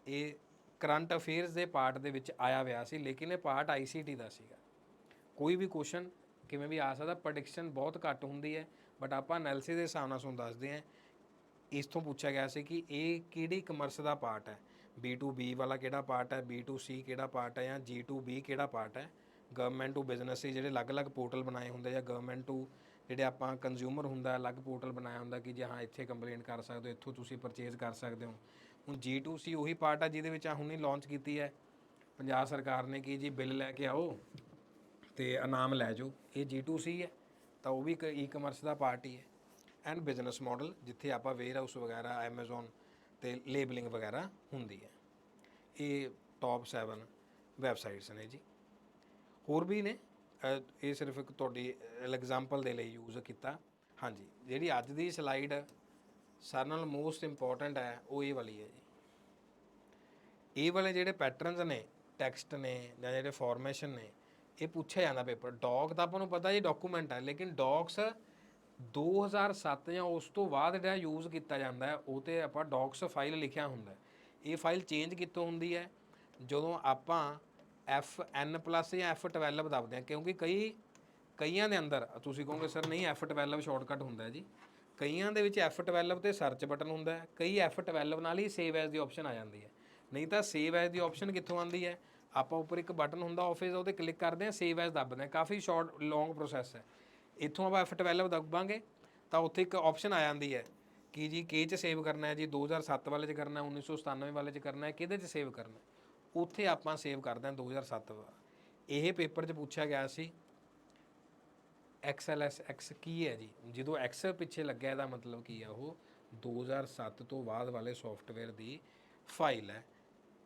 ਇਹ ਕਰੰਟ ਅਫੇਅਰਸ ਦੇ ਪਾਰਟ ਦੇ ਵਿੱਚ ਆਇਆ ਹੋਇਆ ਸੀ, ਲੇਕਿਨ ਇਹ ਪਾਰਟ ICT ਦਾ ਸੀਗਾ। ਕੋਈ ਵੀ ਕੁਐਸਚਨ ਕਿਵੇਂ ਵੀ ਆ ਸਕਦਾ, ਪ੍ਰੈਡਿਕਸ਼ਨ ਬਹੁਤ ਘੱਟ ਹੁੰਦੀ ਹੈ, ਬਟ ਆਪਾਂ ਐਨਾਲਿਸਿਸ ਦੇ ਹਿਸਾਬ ਨਾਲ ਤੁਹਾਨੂੰ ਦੱਸਦੇ ਹਾਂ। ਇਸ ਤੋਂ ਪੁੱਛਿਆ ਗਿਆ ਸੀ ਕਿ ਇਹ ਕਿਹੜੀ ਕਮਰਸ ਦਾ ਪਾਰਟ ਹੈ, B2B ਵਾਲਾ ਕਿਹੜਾ ਪਾਰਟ ਹੈ, B2C ਕਿਹੜਾ ਪਾਰਟ ਹੈ, ਜਾਂ G2B ਕਿਹੜਾ ਪਾਰਟ ਹੈ। ਗਵਰਨਮੈਂਟ ਟੂ ਬਿਜ਼ਨਸ ਜਿਹੜੇ ਅਲੱਗ-ਅਲੱਗ ਪੋਰਟਲ ਬਣਾਏ ਹੁੰਦੇ, ਜਾਂ ਗਵਰਨਮੈਂਟ ਟੂ ਜਿਹੜੇ ਆਪਾਂ ਕੰਜ਼ਿਊਮਰ ਹੁੰਦਾ ਅਲੱਗ ਪੋਰਟਲ ਬਣਾਇਆ ਹੁੰਦਾ ਕਿ ਜੇ ਹਾਂ ਇੱਥੇ ਕੰਪਲੇਂਟ ਕਰ ਸਕਦੇ ਹੋ, ਇੱਥੋਂ ਤੁਸੀਂ ਪਰਚੇਜ਼ ਕਰ ਸਕਦੇ ਹੋ। ਹੁਣ G2C ਉਹੀ ਪਾਰਟ ਹੈ ਜਿਹਦੇ ਵਿੱਚ ਆ ਹੁਣੇ ਲਾਂਚ ਕੀਤੀ ਹੈ ਪੰਜਾਬ ਸਰਕਾਰ ਨੇ ਕਿ ਜੀ ਬਿੱਲ ਲੈ ਕੇ ਆਓ ਤੇ ਇਨਾਮ ਲੈ ਜਾਓ। ਇਹ G2C ਹੈ, ਤਾਂ ਉਹ ਵੀ ਇੱਕ ਈ ਕਮਰਸ ਦਾ ਪਾਰਟ ਹੀ ਹੈ। ਐਂਡ ਬਿਜ਼ਨਸ ਮਾਡਲ ਜਿੱਥੇ ਆਪਾਂ ਵੇਅਰ ਹਾਊਸ ਵਗੈਰਾ, ਐਮਾਜ਼ੋਨ ਤੇ ਲੇਬਲਿੰਗ ਵਗੈਰਾ ਹੁੰਦੀ ਹੈ। ਇਹ ਟੌਪ 7 ਵੈਬਸਾਈਟਸ ਨੇ ਜੀ। ਹੋਰ ਵੀ ਨੇ, ਇਹ ਸਿਰਫ ਇੱਕ ਤੁਹਾਡੀ ਐਗਜ਼ਾਮਪਲ ਦੇ ਲਈ ਯੂਜ਼ ਕੀਤਾ। ਹਾਂਜੀ, ਜਿਹੜੀ ਅੱਜ ਦੀ ਸਲਾਈਡ ਸਾਰਿਆਂ ਨਾਲ ਮੋਸਟ ਇੰਪੋਰਟੈਂਟ ਹੈ ਉਹ ਇਹ ਵਾਲੀ ਹੈ ਜੀ। ਇਹ ਵਾਲੇ ਜਿਹੜੇ ਪੈਟਰਨਸ ਨੇ, ਟੈਕਸਟ ਨੇ ਜਾਂ ਜਿਹੜੇ ਫਾਰਮੇਸ਼ਨ ਨੇ, ਇਹ ਪੁੱਛਿਆ ਜਾਂਦਾ ਪੇਪਰ। ਡੌਕ ਤਾਂ ਆਪਾਂ ਨੂੰ ਪਤਾ ਜੀ ਡਾਕੂਮੈਂਟ ਹੈ, ਲੇਕਿਨ ਡੌਕਸ 2007 ਜਾਂ ਉਸ ਤੋਂ ਬਾਅਦ ਜਿਹੜਾ ਯੂਜ਼ ਕੀਤਾ ਜਾਂਦਾ ਹੈ ਉਹ ਤੇ ਆਪਾਂ ਡੌਕਸ ਫਾਈਲ ਲਿਖਿਆ ਹੁੰਦਾ। ਇਹ ਫਾਈਲ ਚੇਂਜ ਕਿੱਥੋਂ ਹੁੰਦੀ ਹੈ, ਜਦੋਂ ਆਪਾਂ FN+ ਜਾਂ F12 ਦੱਬਦੇ ਹਾਂ। ਕਿਉਂਕਿ ਕਈਆਂ ਦੇ ਅੰਦਰ ਤੁਸੀਂ ਕਹੋਗੇ ਸਰ ਨਹੀਂ F12 ਸ਼ਾਰਟਕਟ ਹੁੰਦਾ ਜੀ, ਕਈਆਂ ਦੇ ਵਿੱਚ F12 ਤੇ ਸਰਚ ਬਟਨ ਹੁੰਦਾ, ਕਈ F12 ਨਾਲ ਹੀ ਸੇਵ ਐਜ਼ ਦੀ ਆਪਸ਼ਨ ਆ ਜਾਂਦੀ ਹੈ। ਨਹੀਂ ਤਾਂ ਸੇਵ ਐਜ਼ ਦੀ ਆਪਸ਼ਨ ਕਿੱਥੋਂ ਆਉਂਦੀ ਹੈ, ਆਪਾਂ ਉੱਪਰ ਇੱਕ ਬਟਨ ਹੁੰਦਾ ਆਫਿਸ, ਉਹਤੇ ਕਲਿੱਕ ਕਰਦੇ ਹਾਂ, ਸੇਵ ਐਜ਼ ਦੱਬਦੇ ਹਾਂ। ਕਾਫੀ ਸ਼ਾਰਟ ਲੌਂਗ ਪ੍ਰੋਸੈਸ ਹੈ। ਇੱਥੋਂ ਆਪਾਂ F12 ਦੱਬਾਂਗੇ ਤਾਂ ਉੱਥੇ ਇੱਕ ਆਪਸ਼ਨ ਆ ਜਾਂਦੀ ਹੈ ਕਿ ਜੀ ਕਿਹ 'ਚ ਸੇਵ ਕਰਨਾ ਹੈ ਜੀ, 2007 ਵਾਲੇ 'ਚ ਕਰਨਾ, 1997 ਵਾਲੇ 'ਚ ਕਰਨਾ, ਕਿਹਦੇ 'ਚ ਸੇਵ ਕਰਨਾ। ਉੱਥੇ ਆਪਾਂ ਸੇਵ ਕਰਦੇ ਹਾਂ 2007 ਵਾਲਾ। ਇਹ ਪੇਪਰ 'ਚ ਪੁੱਛਿਆ ਗਿਆ ਸੀ। XLSX ਕੀ ਹੈ ਜੀ, ਜਦੋਂ X ਪਿੱਛੇ ਲੱਗਿਆ ਇਹਦਾ ਮਤਲਬ ਕੀ ਆ, ਉਹ 2007 ਤੋਂ ਬਾਅਦ ਵਾਲੇ ਸੌਫਟਵੇਅਰ ਦੀ ਫਾਈਲ ਹੈ,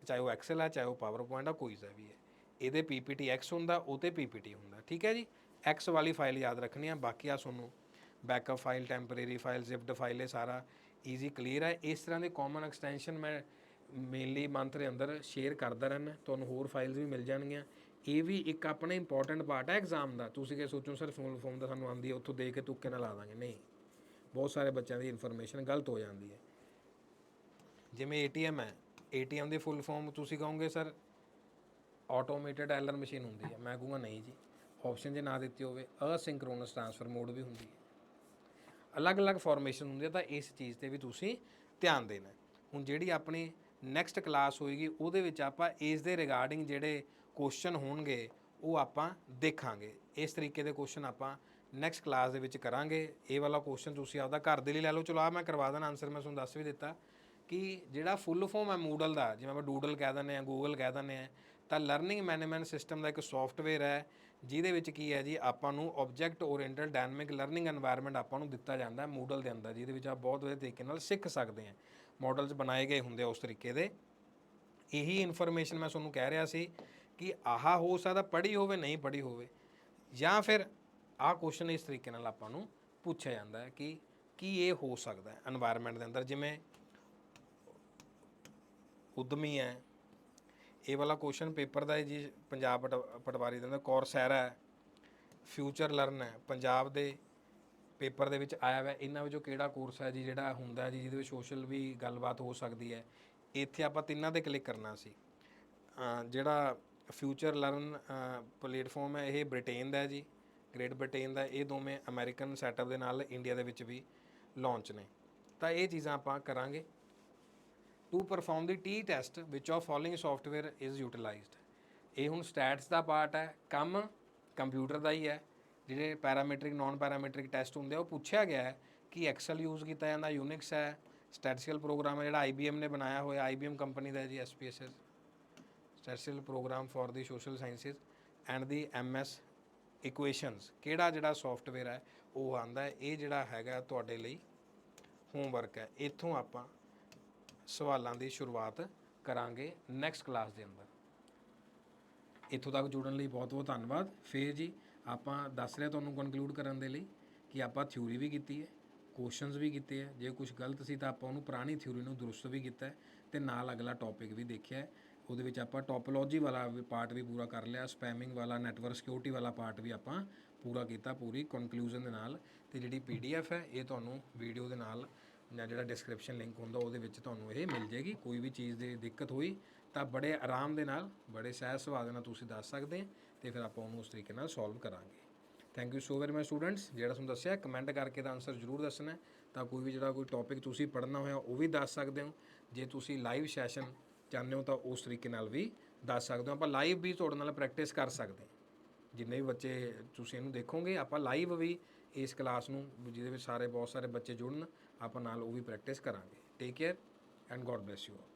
ਚਾਹੇ ਉਹ ਐਕਸਲ ਹੈ, ਚਾਹੇ ਉਹ ਪਾਵਰਪੁਆਇੰਟ ਆ, ਕੋਈ ਸਾ ਵੀ ਹੈ। ਇਹਦੇ PPTX ਹੁੰਦਾ, ਉਹ ਤੇ PPT ਹੁੰਦਾ। ਠੀਕ ਹੈ ਜੀ, X ਵਾਲੀ ਫਾਈਲ ਯਾਦ ਰੱਖਣੀ ਆ। ਬਾਕੀ ਆ ਤੁਹਾਨੂੰ backup file, temporary file, zipped file, ਇਹ ਸਾਰਾ ਈਜ਼ੀ ਕਲੀਅਰ ਹੈ। ਇਸ ਤਰ੍ਹਾਂ ਦੇ ਕਾਮਨ ਐਕਸਟੈਂਸ਼ਨ ਮੈਂ ਮੇਨਲੀ ਮੰਥ ਦੇ ਅੰਦਰ ਸ਼ੇਅਰ ਕਰਦਾ ਰਹਿੰਦਾ, ਤੁਹਾਨੂੰ ਹੋਰ ਫਾਈਲਸ ਵੀ ਮਿਲ ਜਾਣਗੀਆਂ। ਇਹ ਵੀ ਇੱਕ ਆਪਣਾ ਇੰਪੋਰਟੈਂਟ ਪਾਰਟ ਹੈ ਐਗਜ਼ਾਮ ਦਾ। ਤੁਸੀਂ ਕਿ ਸੋਚੋ ਸਰ ਫੁੱਲ ਫਾਰਮ ਤਾਂ ਸਾਨੂੰ ਆਉਂਦੀ ਹੈ, ਉੱਥੋਂ ਦੇ ਕੇ ਤੁੱਕੇ ਨਾਲ ਲਾ ਦਾਂਗੇ, ਨਹੀਂ। ਬਹੁਤ ਸਾਰੇ ਬੱਚਿਆਂ ਦੀ ਇਨਫੋਰਮੇਸ਼ਨ ਗਲਤ ਹੋ ਜਾਂਦੀ ਹੈ। ਜਿਵੇਂ ATM ਹੈ, ATM ਦੀ ਫੁੱਲ ਫਾਰਮ ਤੁਸੀਂ ਕਹੋਗੇ ਸਰ ਆਟੋਮੇਟਡ ਟੈਲਰ ਮਸ਼ੀਨ ਹੁੰਦੀ ਹੈ, ਮੈਂ ਕਹੂੰਗਾ ਨਹੀਂ ਜੀ। ਆਪਸ਼ਨ ਜੇ ਨਾ ਦਿੱਤੀ ਹੋਵੇ, ਅਸਿੰਕਰੋਨਸ ਟ੍ਰਾਂਸਫਰ ਮੋਡ ਵੀ ਹੁੰਦੀ ਹੈ। ਅਲੱਗ-ਅਲੱਗ ਫਾਰਮੇਸ਼ਨ ਹੁੰਦੀ ਹੈ, ਤਾਂ ਇਸ ਚੀਜ਼ 'ਤੇ ਵੀ ਤੁਸੀਂ ਧਿਆਨ ਦੇਣਾ। ਹੁਣ ਜਿਹੜੀ ਆਪਣੀ ਨੈਕਸਟ ਕਲਾਸ ਹੋਏਗੀ ਉਹਦੇ ਵਿੱਚ ਆਪਾਂ ਇਸ ਦੇ ਰਿਗਾਰਡਿੰਗ ਜਿਹੜੇ ਕੁਐਸਚਨ ਹੋਣਗੇ ਉਹ ਆਪਾਂ ਦੇਖਾਂਗੇ। ਇਸ ਤਰੀਕੇ ਦੇ ਕੁਐਸਚਨ ਆਪਾਂ ਨੈਕਸਟ ਕਲਾਸ ਦੇ ਵਿੱਚ ਕਰਾਂਗੇ। ਇਹ ਵਾਲਾ ਕੁਐਸਚਨ ਤੁਸੀਂ ਆਪਦਾ ਘਰ ਦੇ ਲਈ ਲੈ ਲਓ। ਚਲੋ ਆ ਮੈਂ ਕਰਵਾ ਦੇਣਾ ਆਨਸਰ, ਮੈਂ ਤੁਹਾਨੂੰ ਦੱਸ ਵੀ ਦਿੱਤਾ ਕਿ ਜਿਹੜਾ ਫੁੱਲ ਫਾਰਮ ਹੈ ਮੂਡਲ ਦਾ, ਜਿਵੇਂ ਆਪਾਂ ਡੂਡਲ ਕਹਿ ਦਿੰਦੇ ਹਾਂ, ਗੂਗਲ ਕਹਿ ਦਿੰਦੇ ਹਾਂ, ਤਾਂ ਲਰਨਿੰਗ ਮੈਨੇਜਮੈਂਟ ਸਿਸਟਮ ਦਾ ਇੱਕ ਸੌਫਟਵੇਅਰ ਹੈ ਜਿਹਦੇ ਵਿੱਚ ਕੀ ਹੈ ਜੀ, ਆਪਾਂ ਨੂੰ object oriented dynamic learning environment ਆਪਾਂ ਨੂੰ ਦਿੱਤਾ ਜਾਂਦਾ ਮੂਡਲ ਦੇ ਅੰਦਰ, ਜਿਹਦੇ ਵਿੱਚ ਆਪ ਬਹੁਤ ਵਧੀਆ ਤਰੀਕੇ ਨਾਲ ਸਿੱਖ ਸਕਦੇ ਹਾਂ। ਮਾਡਲਸ ਬਣਾਏ ਗਏ ਹੁੰਦੇ ਆ ਉਸ ਤਰੀਕੇ ਦੇ। ਇਹੀ ਇਨਫੋਰਮੇਸ਼ਨ ਮੈਂ ਤੁਹਾਨੂੰ ਕਹਿ ਰਿਹਾ ਸੀ ਕਿ ਆਹ ਹੋ ਸਕਦਾ ਪੜ੍ਹੀ ਹੋਵੇ, ਨਹੀਂ ਪੜ੍ਹੀ ਹੋਵੇ, ਜਾਂ ਫਿਰ ਆਹ ਕੁਐਸਚਨ ਇਸ ਤਰੀਕੇ ਨਾਲ ਆਪਾਂ ਨੂੰ ਪੁੱਛਿਆ ਜਾਂਦਾ ਹੈ ਕਿ ਕੀ ਇਹ ਹੋ ਸਕਦਾ ਹੈ এনवायरमेंट ਦੇ ਅੰਦਰ। ਜਿਵੇਂ ਉਦਮੀ ਹੈ, ਇਹ ਵਾਲਾ ਕੁਐਸਚਨ ਪੇਪਰ ਦਾ ਹੈ ਜੀ, ਪੰਜਾਬ ਪਟਵਾਰੀ ਦਾ ਕੋਰਸੈਰਾ ਹੈ, ਫਿਊਚਰ ਲਰਨ ਹੈ, ਪੰਜਾਬ ਦੇ ਪੇਪਰ ਦੇ ਵਿੱਚ ਆਇਆ ਹੋਇਆ। ਇਹਨਾਂ ਵਿੱਚੋਂ ਕਿਹੜਾ ਕੋਰਸ ਹੈ ਜੀ ਜਿਹੜਾ ਹੁੰਦਾ ਜੀ ਜਿਹਦੇ ਵਿੱਚ ਸੋਸ਼ਲ ਵੀ ਗੱਲਬਾਤ ਹੋ ਸਕਦੀ ਹੈ। ਇੱਥੇ ਆਪਾਂ ਤਿੰਨਾਂ 'ਤੇ ਕਲਿੱਕ ਕਰਨਾ ਸੀ। ਜਿਹੜਾ ਫਿਊਚਰ ਲਰਨ ਪਲੇਟਫਾਰਮ ਹੈ ਇਹ ਬ੍ਰਿਟੇਨ ਦਾ ਹੈ ਜੀ, ਗ੍ਰੇਟ ਬ੍ਰਿਟੇਨ ਦਾ। ਇਹ ਦੋਵੇਂ ਅਮਰੀਕਨ ਸੈਟਅਪ ਦੇ ਨਾਲ ਇੰਡੀਆ ਦੇ ਵਿੱਚ ਵੀ ਲਾਂਚ ਨੇ। ਤਾਂ ਇਹ ਚੀਜ਼ਾਂ ਆਪਾਂ ਕਰਾਂਗੇ। To perform the T test which of following software is utilized. ਇਹ ਹੁਣ ਸਟੈਟਸ ਦਾ ਪਾਰਟ ਹੈ, ਕੰਮ ਕੰਪਿਊਟਰ ਦਾ ਹੀ ਹੈ। ਜਿਹੜੇ ਪੈਰਾਮੀਟਰਿਕ ਨੋਨ ਪੈਰਾਮੀਟਰਿਕ ਟੈਸਟ ਹੁੰਦੇ ਆ ਉਹ ਪੁੱਛਿਆ ਗਿਆ ਹੈ ਕਿ ਐਕਸਲ ਯੂਜ਼ ਕੀਤਾ ਜਾਂਦਾ, ਯੂਨਿਕਸ ਹੈ, ਸਟੈਟਿਸਟੀਕਲ ਪ੍ਰੋਗਰਾਮ ਹੈ ਜਿਹੜਾ IBM ਨੇ ਬਣਾਇਆ ਹੋਇਆ, IBM ਕੰਪਨੀ ਦਾ ਜੀ, SPSS statistical program for the social sciences and the MS equations. ਕਿਹੜਾ ਜਿਹੜਾ ਸੌਫਟਵੇਅਰ ਹੈ ਉਹ ਆਉਂਦਾ ਹੈ। ਇਹ ਜਿਹੜਾ ਹੈਗਾ ਤੁਹਾਡੇ ਲਈ ਹੋਮਵਰਕ ਹੈ। ਇੱਥੋਂ ਆਪਾਂ ਸਵਾਲਾਂ ਦੀ ਸ਼ੁਰੂਆਤ ਕਰਾਂਗੇ ਨੈਕਸਟ ਕਲਾਸ ਦੇ ਅੰਦਰ। ਇੱਥੋਂ ਤੱਕ ਜੁੜਨ ਲਈ ਬਹੁਤ ਬਹੁਤ ਧੰਨਵਾਦ। ਫਿਰ ਜੀ ਆਪਾਂ ਦੱਸ ਰਿਹਾ ਤੁਹਾਨੂੰ ਕਨਕਲੂਡ ਕਰਨ ਦੇ ਲਈ ਕਿ ਆਪਾਂ ਥਿਊਰੀ ਵੀ ਕੀਤੀ ਹੈ, ਕੁਐਸਚਨਸ ਵੀ ਕੀਤੇ ਹੈ। ਜੇ ਕੁਝ ਗਲਤ ਸੀ ਤਾਂ ਆਪਾਂ ਉਹਨੂੰ ਪੁਰਾਣੀ ਥਿਊਰੀ ਨੂੰ ਦਰੁਸਤ ਵੀ ਕੀਤਾ ਹੈ ਤੇ ਨਾਲ ਅਗਲਾ ਟੌਪਿਕ ਵੀ ਦੇਖਿਆ ਹੈ। ਉਹਦੇ ਵਿੱਚ ਆਪਾਂ ਟੋਪੋਲੋਜੀ ਵਾਲਾ ਪਾਰਟ ਵੀ ਪੂਰਾ ਕਰ ਲਿਆ, ਸਪੈਮਿੰਗ ਵਾਲਾ, ਨੈਟਵਰਕ ਸਿਕਿਉਰਿਟੀ ਵਾਲਾ ਪਾਰਟ ਵੀ ਆਪਾਂ ਪੂਰਾ ਕੀਤਾ ਪੂਰੀ ਕਨਕਲੂਜਨ ਦੇ ਨਾਲ। ਤੇ ਜਿਹੜੀ PDF ਹੈ ਇਹ ਤੁਹਾਨੂੰ ਵੀਡੀਓ ਦੇ ਨਾਲ ਜਾਂ ਜਿਹੜਾ ਡਿਸਕ੍ਰਿਪਸ਼ਨ ਲਿੰਕ ਹੁੰਦਾ ਉਹਦੇ ਵਿੱਚ ਤੁਹਾਨੂੰ ਇਹ ਮਿਲ ਜੇਗੀ। ਕੋਈ ਵੀ ਚੀਜ਼ ਦੀ ਦਿੱਕਤ ਹੋਈ ਤਾਂ ਬੜੇ ਆਰਾਮ ਦੇ ਨਾਲ, ਬੜੇ ਸਹਿਜ ਸੁਭਾਅ ਦੇ ਨਾਲ ਤੁਸੀਂ ਦੱਸ ਸਕਦੇ ਹੋ ਤੇ ਫਿਰ ਆਪਾਂ ਉਹਨੂੰ ਉਸ ਤਰੀਕੇ ਨਾਲ ਸੋਲਵ ਕਰਾਂਗੇ। Thank you so very much students. ਜਿਹੜਾ ਤੁਹਾਨੂੰ ਦੱਸਿਆ ਕਮੈਂਟ ਕਰਕੇ ਦਾ ਆਨਸਰ ਜ਼ਰੂਰ ਦੱਸਣਾ। ਤਾਂ ਕੋਈ ਵੀ ਜਿਹੜਾ ਕੋਈ ਟੌਪਿਕ ਤੁਸੀਂ ਪੜ੍ਹਨਾ ਹੋਇਆ ਉਹ ਵੀ ਦੱਸ ਸਕਦੇ ਹੋ। ਜੇ ਤੁਸੀਂ ਲਾਈਵ ਸੈਸ਼ਨ ਚਾਹੁੰਦੇ ਹੋ ਤਾਂ ਉਸ ਤਰੀਕੇ ਨਾਲ ਵੀ ਦੱਸ ਸਕਦੇ ਹੋ। ਆਪਾਂ ਲਾਈਵ ਵੀ ਤੁਹਾਡੇ ਨਾਲ ਪ੍ਰੈਕਟਿਸ ਕਰ ਸਕਦੇ ਹਾਂ। ਜਿੰਨੇ ਵੀ ਬੱਚੇ ਤੁਸੀਂ ਇਹਨੂੰ ਦੇਖੋਗੇ ਆਪਾਂ ਲਾਈਵ ਵੀ ਇਸ ਕਲਾਸ ਨੂੰ ਜਿਹਦੇ ਵਿੱਚ ਬਹੁਤ ਸਾਰੇ ਬੱਚੇ ਜੁੜਨ ਆਪਾਂ ਨਾਲ ਉਹ ਵੀ ਪ੍ਰੈਕਟਿਸ ਕਰਾਂਗੇ। Take care and God bless you all.